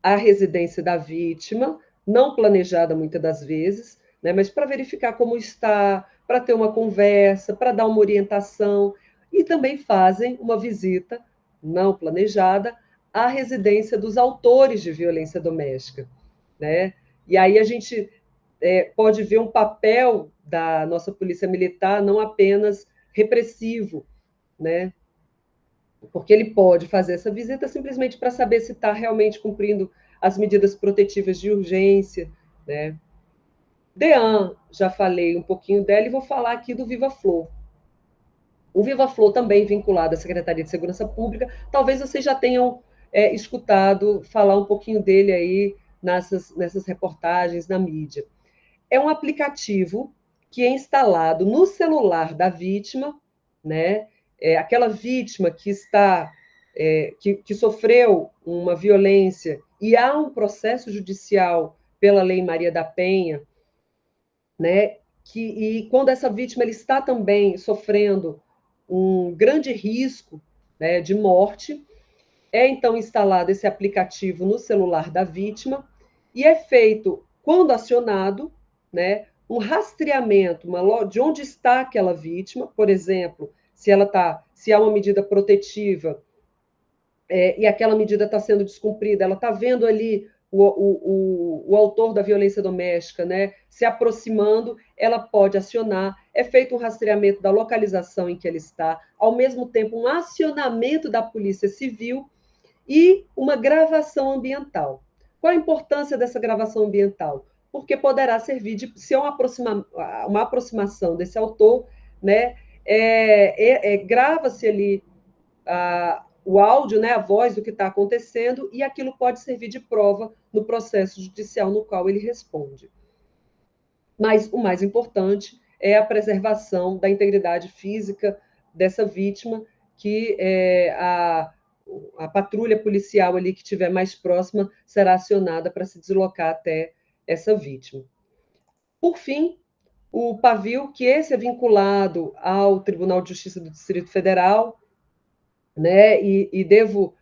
à residência da vítima, não planejada muitas das vezes, né, mas para verificar como está, para ter uma conversa, para dar uma orientação, e também fazem uma visita não planejada à residência dos autores de violência doméstica, né? E aí a gente pode ver um papel da nossa polícia militar não apenas repressivo, né? Porque ele pode fazer essa visita simplesmente para saber se está realmente cumprindo as medidas protetivas de urgência, né? DEAN, já falei um pouquinho dela e vou falar aqui do Viva Flor. O Viva Flor também vinculado à Secretaria de Segurança Pública, talvez vocês já tenham escutado falar um pouquinho dele aí nessas reportagens na mídia. É um aplicativo que é instalado no celular da vítima, né? Aquela vítima que está que sofreu uma violência e há um processo judicial pela Lei Maria da Penha, né? E quando essa vítima ele está também sofrendo um grande risco, né, de morte, então instalado esse aplicativo no celular da vítima e é feito, quando acionado, né, um rastreamento de onde está aquela vítima, por exemplo, se há uma medida protetiva e aquela medida está sendo descumprida, ela está vendo ali o autor da violência doméstica, né, se aproximando, ela pode acionar, é feito um rastreamento da localização em que ele está, ao mesmo tempo um acionamento da Polícia Civil e uma gravação ambiental. Qual a importância dessa gravação ambiental? Porque poderá servir se é uma aproximação desse autor, né, grava-se ali o áudio, né, a voz do que está acontecendo, e aquilo pode servir de prova no processo judicial no qual ele responde. Mas o mais importante é a preservação da integridade física dessa vítima, que a patrulha policial ali que estiver mais próxima será acionada para se deslocar até essa vítima. Por fim, o pavio, que esse é vinculado ao Tribunal de Justiça do Distrito Federal, né? E devo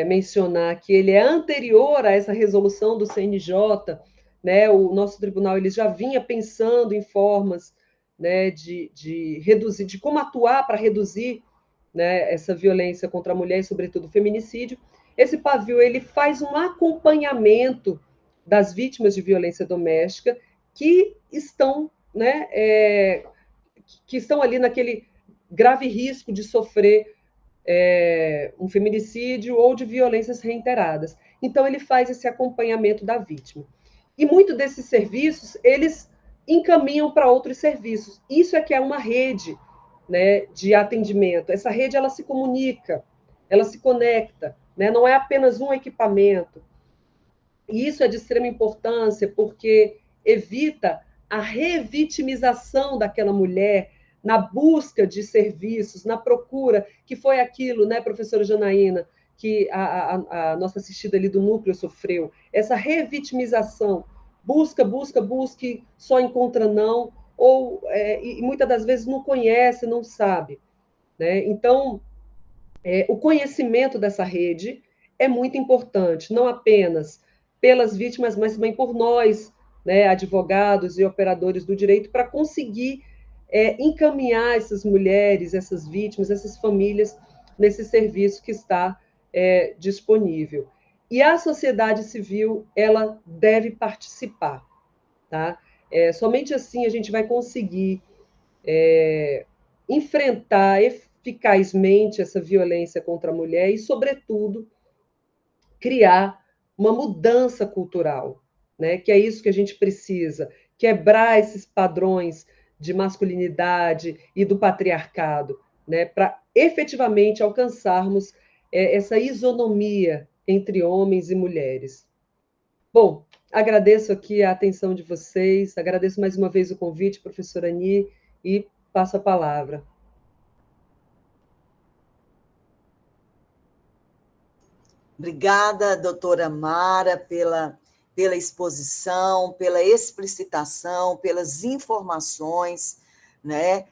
mencionar que ele é anterior a essa resolução do CNJ, né? O nosso tribunal ele já vinha pensando em formas, né, de reduzir, de como atuar para reduzir, né, essa violência contra a mulher e, sobretudo, o feminicídio. Esse pavio ele faz um acompanhamento das vítimas de violência doméstica que estão né, que estão ali naquele grave risco de sofrer um feminicídio ou de violências reiteradas. Então, ele faz esse acompanhamento da vítima. E muitos desses serviços, eles encaminham para outros serviços. Isso é que é uma rede, né, de atendimento. Essa rede, ela se comunica, ela se conecta, né? Não é apenas um equipamento. E isso é de extrema importância, porque evita a revitimização daquela mulher na busca de serviços, na procura, que foi aquilo, né, professora Janaína, que a nossa assistida ali do núcleo sofreu, essa revitimização, busca, e só encontra não, ou e muitas das vezes não conhece, não sabe, né? Então, o conhecimento dessa rede é muito importante, não apenas pelas vítimas, mas também por nós, né, advogados e operadores do direito, para conseguir encaminhar essas mulheres, essas vítimas, essas famílias nesse serviço que está disponível. E a sociedade civil, ela deve participar, tá? Somente assim a gente vai conseguir enfrentar eficazmente essa violência contra a mulher e, sobretudo, criar uma mudança cultural, né? Que é isso que a gente precisa, quebrar esses padrões de masculinidade e do patriarcado, né? Para efetivamente alcançarmos essa isonomia entre homens e mulheres. Bom, agradeço aqui a atenção de vocês, agradeço mais uma vez o convite, professora Ani, e passo a palavra. Obrigada, doutora Mara, pela exposição, pela explicitação, pelas informações, né,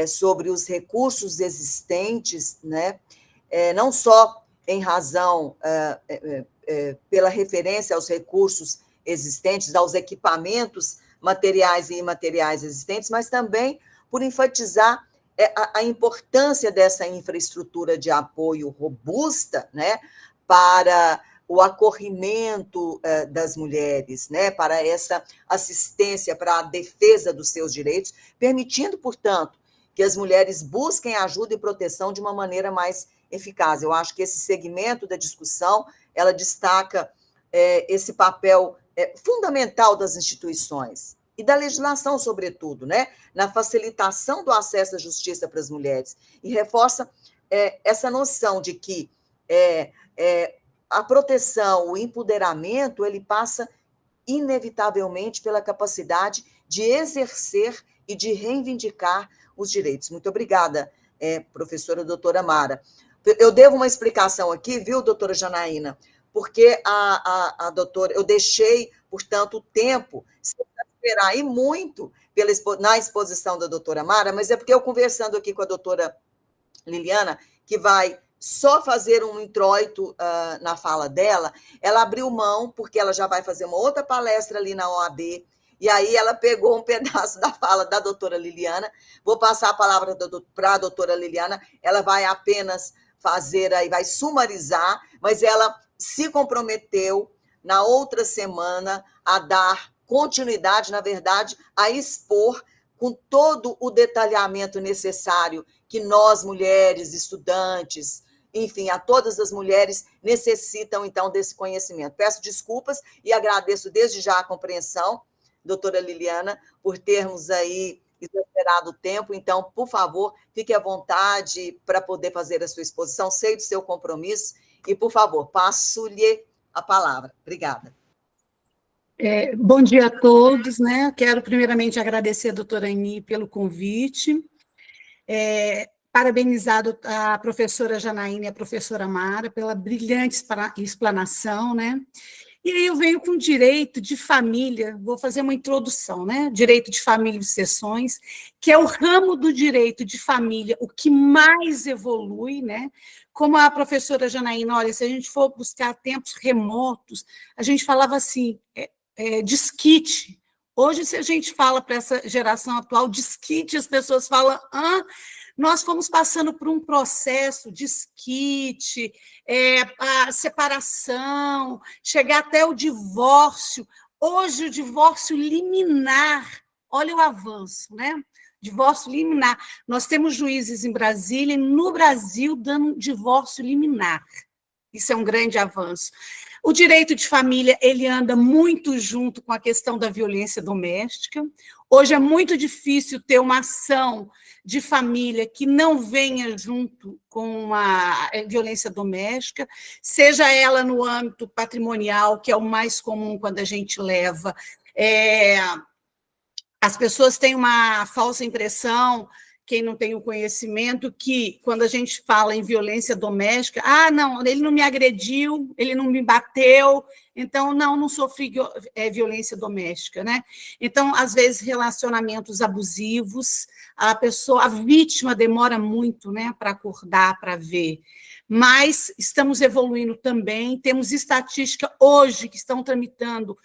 sobre os recursos existentes, né, não só em razão, pela referência aos recursos existentes, aos equipamentos materiais e imateriais existentes, mas também por enfatizar a importância dessa infraestrutura de apoio robusta, né, para o acorrimento das mulheres, né, para essa assistência, para a defesa dos seus direitos, permitindo, portanto, que as mulheres busquem ajuda e proteção de uma maneira mais eficaz. Eu acho que esse segmento da discussão, ela destaca esse papel fundamental das instituições e da legislação, sobretudo, né, na facilitação do acesso à justiça para as mulheres, e reforça essa noção de que a proteção, o empoderamento, ele passa inevitavelmente pela capacidade de exercer e de reivindicar os direitos. Muito obrigada, professora doutora Mara. Eu devo uma explicação aqui, viu, doutora Janaína? Porque a doutora, eu deixei, portanto, o tempo, sem esperar, e muito na exposição da doutora Mara, mas é porque eu conversando aqui com a doutora Liliana, que vai só fazer um introito na fala dela, ela abriu mão, porque ela já vai fazer uma outra palestra ali na OAB, e aí ela pegou um pedaço da fala da doutora Liliana. Vou passar a palavra para a doutora Liliana, ela vai apenas fazer aí, vai sumarizar, mas ela se comprometeu na outra semana a dar continuidade, na verdade, a expor com todo o detalhamento necessário que nós, mulheres, estudantes, enfim, a todas as mulheres necessitam, então, desse conhecimento. Peço desculpas e agradeço desde já a compreensão, doutora Liliana, por termos aí exagerado o tempo. Então, por favor, fique à vontade para poder fazer a sua exposição, sei do seu compromisso, e, por favor, passo-lhe a palavra. Obrigada. Bom dia a todos, né? Quero primeiramente agradecer a doutora Ani pelo convite, parabenizar a professora Janaína e a professora Mara pela brilhante explanação, né? E aí eu venho com direito de família, vou fazer uma introdução, né? Direito de família e sucessões, que é o ramo do direito de família, o que mais evolui, né? Como a professora Janaína, olha, se a gente for buscar tempos remotos, a gente falava assim, desquite. Hoje, se a gente fala para essa geração atual, desquite, as pessoas falam, nós fomos passando por um processo de desquite, a separação, chegar até o divórcio. Hoje, o divórcio liminar Olha o avanço, né? Divórcio liminar. Nós temos juízes em Brasília e no Brasil dando divórcio liminar. Isso é um grande avanço. O direito de família, ele anda muito junto com a questão da violência doméstica. Hoje é muito difícil ter uma ação de família que não venha junto com a violência doméstica, seja ela no âmbito patrimonial, que é o mais comum quando a gente leva. As pessoas têm uma falsa impressão, quem não tem o conhecimento, que quando a gente fala em violência doméstica, não, ele não me agrediu, ele não me bateu, então não sofri violência doméstica, né? Então, às vezes, relacionamentos abusivos, a vítima demora muito, né, para acordar, para ver. Mas estamos evoluindo também, temos estatística hoje que estão tramitando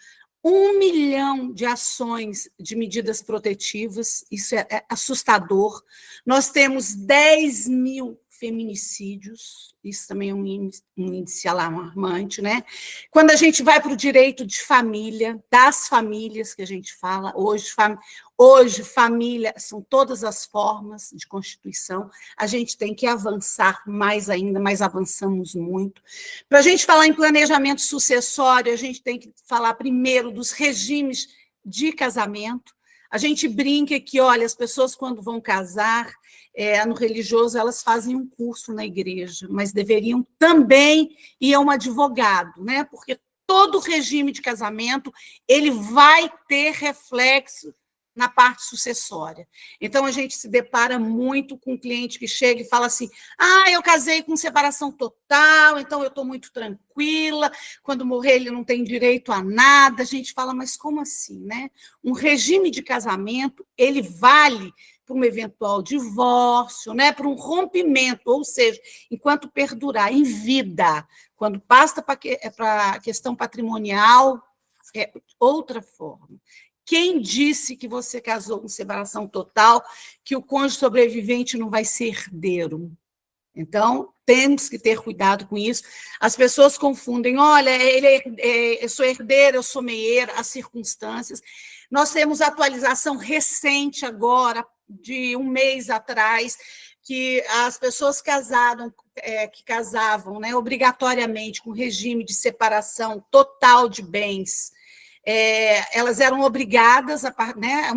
1 milhão de ações de medidas protetivas, isso é assustador. Nós temos 10 mil feminicídios, isso também é um índice alarmante, né? Quando a gente vai para o direito de família, das famílias que a gente fala, hoje família são todas as formas de constituição, a gente tem que avançar mais ainda, mas avançamos muito. Para a gente falar em planejamento sucessório, a gente tem que falar primeiro dos regimes de casamento. A gente brinca que, olha, as pessoas quando vão casar, no religioso, elas fazem um curso na igreja, mas deveriam também ir a um advogado, né? Porque todo regime de casamento ele vai ter reflexo na parte sucessória. Então, a gente se depara muito com um cliente que chega e fala assim, eu casei com separação total, então eu estou muito tranquila, quando morrer ele não tem direito a nada. A gente fala, mas como assim, né? Um regime de casamento, ele vale para um eventual divórcio, né? Para um rompimento, ou seja, enquanto perdurar em vida, quando passa para a questão patrimonial, é outra forma. Quem disse que você casou com separação total, que o cônjuge sobrevivente não vai ser herdeiro? Então, temos que ter cuidado com isso. As pessoas confundem, olha, eu sou herdeira, eu sou meieira, as circunstâncias. Nós temos atualização recente agora, de um mês atrás, que as pessoas que casavam, né, obrigatoriamente com regime de separação total de bens, elas eram obrigadas, né,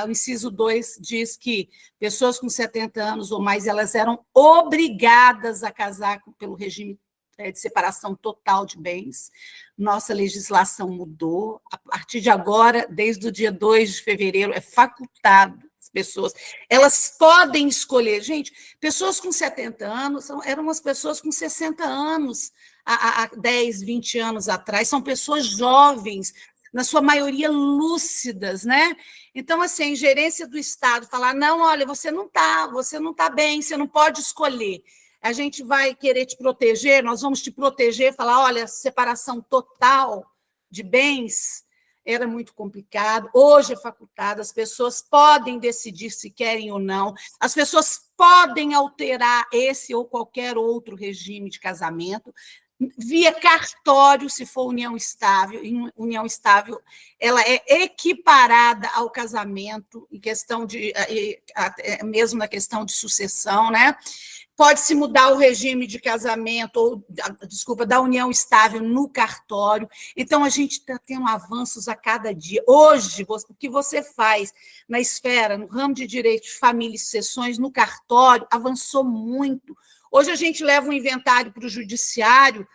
o inciso 2 diz que pessoas com 70 anos ou mais, elas eram obrigadas a casar pelo regime de separação total de bens. Nossa legislação mudou, a partir de agora, desde o dia 2 de fevereiro, é facultado as pessoas, elas podem escolher. Gente, pessoas com 70 anos eram as pessoas com 60 anos, há 10, 20 anos atrás, são pessoas jovens, na sua maioria lúcidas, né? Então, assim, a ingerência do Estado falar, não, olha, você não está bem, você não pode escolher. A gente vai querer te proteger, nós vamos te proteger, falar, olha, separação total de bens era muito complicado, hoje é facultado, as pessoas podem decidir se querem ou não, as pessoas podem alterar esse ou qualquer outro regime de casamento, via cartório, se for união estável. União estável, ela é equiparada ao casamento, em questão de, mesmo na questão de sucessão, né? Pode-se mudar o regime de casamento, ou, desculpa, da união estável no cartório. Então, a gente está tendo avanços a cada dia. Hoje, o que você faz na esfera, no ramo de direito de família e sucessões, no cartório, avançou muito. Hoje, a gente leva um inventário para o judiciário,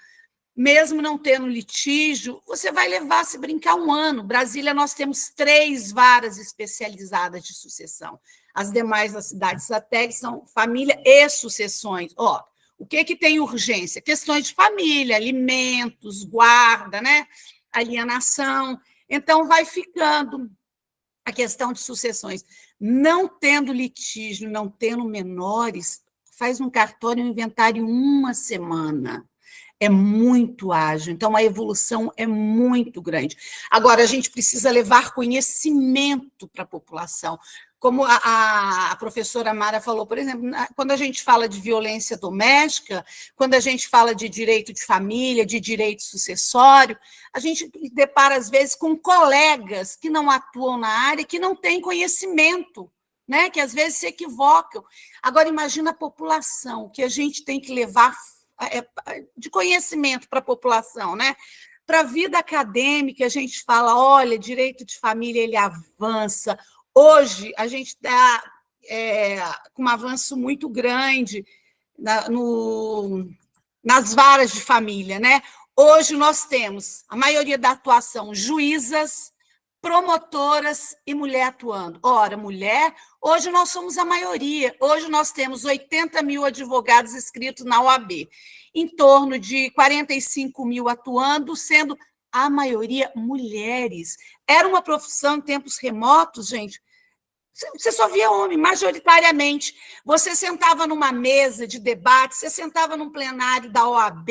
mesmo não tendo litígio, você vai levar, se brincar, 1 ano. Brasília, nós temos 3 varas especializadas de sucessão. As demais das cidades satélites são família e sucessões. O que tem urgência? Questões de família, alimentos, guarda, né? Alienação. Então, vai ficando a questão de sucessões. Não tendo litígio, não tendo menores, faz um cartório, um inventário em 1 semana. É muito ágil, então a evolução é muito grande. Agora, a gente precisa levar conhecimento para a população. como a professora Mara falou, por exemplo, quando a gente fala de violência doméstica, quando a gente fala de direito de família, de direito sucessório, a gente depara, às vezes, com colegas que não atuam na área, que não têm conhecimento, né? Que às vezes se equivocam. Agora, imagina a população, que a gente tem que levar de conhecimento para a população, né? Para a vida acadêmica, a gente fala, olha, direito de família, ele avança. Hoje, a gente está com um avanço muito grande nas varas de família, né? Hoje nós temos a maioria da atuação juízas, promotoras e mulher atuando. Ora, mulher, hoje nós somos a maioria. Hoje nós temos 80 mil advogados inscritos na OAB, em torno de 45 mil atuando, sendo a maioria mulheres. Era uma profissão em tempos remotos, gente, você só via homem, majoritariamente. Você sentava numa mesa de debate, você sentava num plenário da OAB,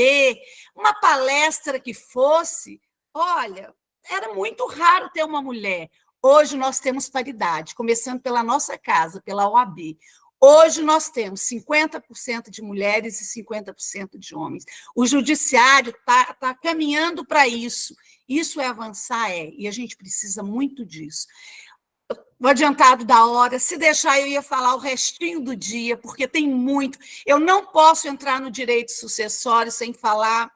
uma palestra que fosse, olha, era muito raro ter uma mulher. Hoje nós temos paridade, começando pela nossa casa, pela OAB. Hoje nós temos 50% de mulheres e 50% de homens. O judiciário está caminhando para isso. Isso é avançar, e a gente precisa muito disso. O adiantado da hora, se deixar eu ia falar o restinho do dia, porque tem muito. Eu não posso entrar no direito sucessório sem falar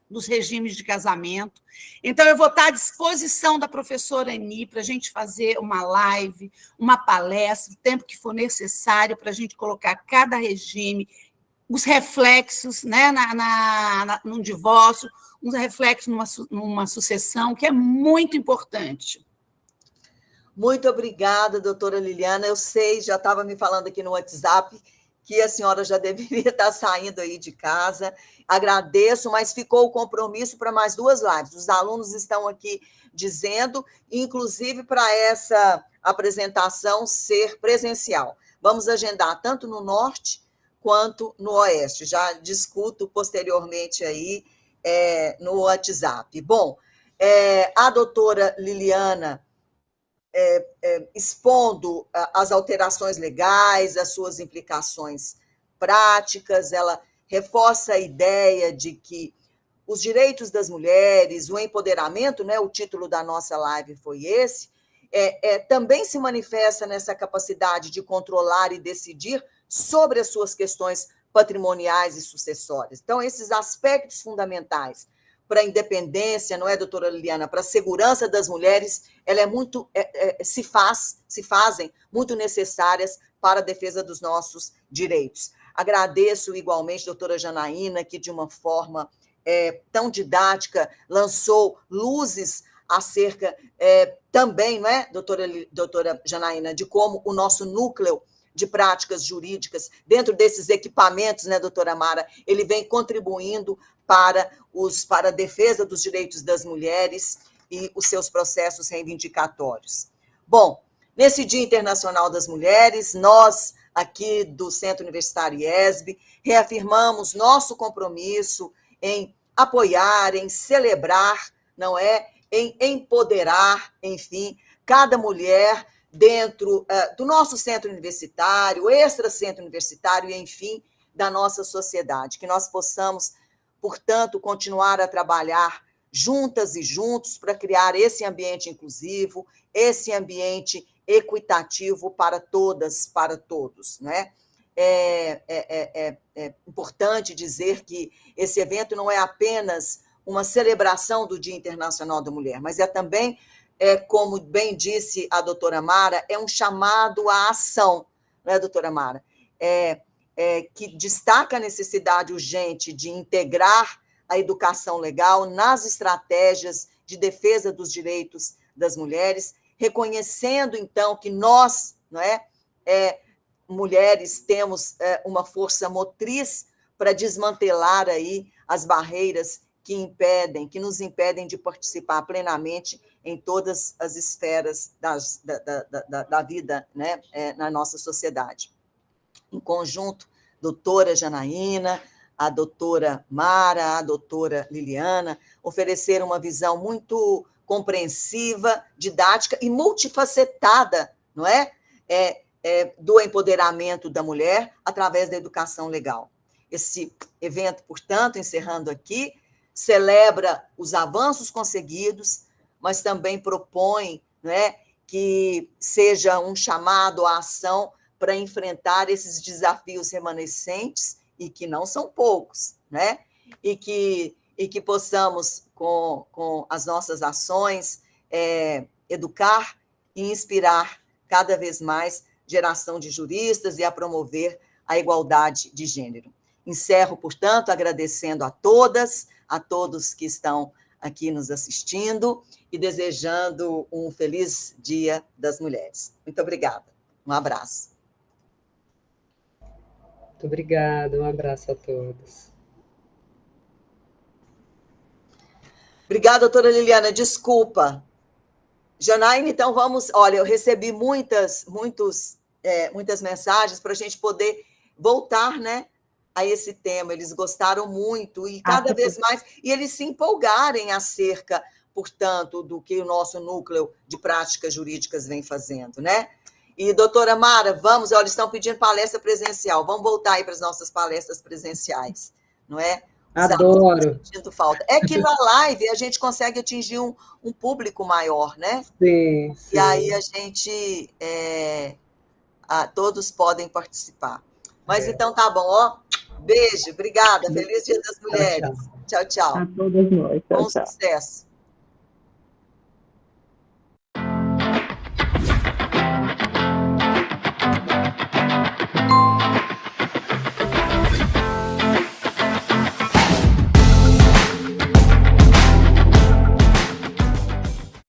dos regimes de casamento. Então, eu vou estar à disposição da professora Eni para a gente fazer uma live, uma palestra, o tempo que for necessário para a gente colocar cada regime, os reflexos, né, num divórcio, os reflexos numa sucessão, que é muito importante. Muito obrigada, doutora Liliana. Eu sei, já estava me falando aqui no WhatsApp, que a senhora já deveria estar saindo aí de casa. Agradeço, mas ficou o compromisso para mais 2 lives. Os alunos estão aqui dizendo, inclusive para essa apresentação ser presencial. Vamos agendar tanto no Norte quanto no Oeste. Já discuto posteriormente aí no WhatsApp. Bom, a doutora Liliana expondo as alterações legais, as suas implicações práticas, ela reforça a ideia de que os direitos das mulheres, o empoderamento, né, o título da nossa live foi esse, também se manifesta nessa capacidade de controlar e decidir sobre as suas questões patrimoniais e sucessórias. Então, esses aspectos fundamentais para a independência, não é, doutora Liliana, para a segurança das mulheres, ela é muito, se fazem muito necessárias para a defesa dos nossos direitos. Agradeço igualmente, doutora Janaína, que de uma forma tão didática lançou luzes acerca também, não é, doutora Janaína, de como o nosso núcleo de práticas jurídicas, dentro desses equipamentos, né, doutora Mara, ele vem contribuindo para a defesa dos direitos das mulheres e os seus processos reivindicatórios. Bom, nesse Dia Internacional das Mulheres, nós, aqui do Centro Universitário IESB, reafirmamos nosso compromisso em apoiar, em celebrar, não é? Em empoderar, enfim, cada mulher dentro do nosso centro universitário, extra-centro universitário e, enfim, da nossa sociedade. Que nós possamos, portanto, continuar a trabalhar juntas e juntos para criar esse ambiente inclusivo, esse ambiente equitativo para todas, para todos, né? É importante dizer que esse evento não é apenas uma celebração do Dia Internacional da Mulher, mas é também, como bem disse a doutora Mara, é um chamado à ação, não é, doutora Mara? Que destaca a necessidade urgente de integrar a educação legal nas estratégias de defesa dos direitos das mulheres, reconhecendo, então, que nós, não é, mulheres, temos uma força motriz para desmantelar aí as barreiras que nos impedem de participar plenamente em todas as esferas da vida, né, na nossa sociedade. Em conjunto, doutora Janaína, a doutora Mara, a doutora Liliana, ofereceram uma visão muito compreensiva, didática e multifacetada, não é? do empoderamento da mulher através da educação legal. Esse evento, portanto, encerrando aqui, celebra os avanços conseguidos, mas também propõe, né, que seja um chamado à ação para enfrentar esses desafios remanescentes, e que não são poucos, né? E que possamos, com as nossas ações, educar e inspirar cada vez mais geração de juristas e a promover a igualdade de gênero. Encerro, portanto, agradecendo a todas, a todos que estão aqui nos assistindo e desejando um feliz Dia das Mulheres. Muito obrigada. Um abraço. Muito obrigada, um abraço a todos. Obrigada, doutora Liliana. Desculpa. Janaína, então vamos... Olha, eu recebi muitas mensagens para a gente poder voltar, né, a esse tema. Eles gostaram muito e cada vez mais... E eles se empolgarem acerca, portanto, do que o nosso núcleo de práticas jurídicas vem fazendo, né? E, doutora Mara, vamos... Olha, eles estão pedindo palestra presencial. Vamos voltar aí para as nossas palestras presenciais, não é? Adoro. Sentindo falta. É que na live a gente consegue atingir um público maior, né? Sim, sim. E aí a gente... todos podem participar. Mas então tá bom, ó. Beijo, obrigada. Feliz Dia das Mulheres. Tchau, tchau. A todas nós. Tchau, Bom tchau. sucesso.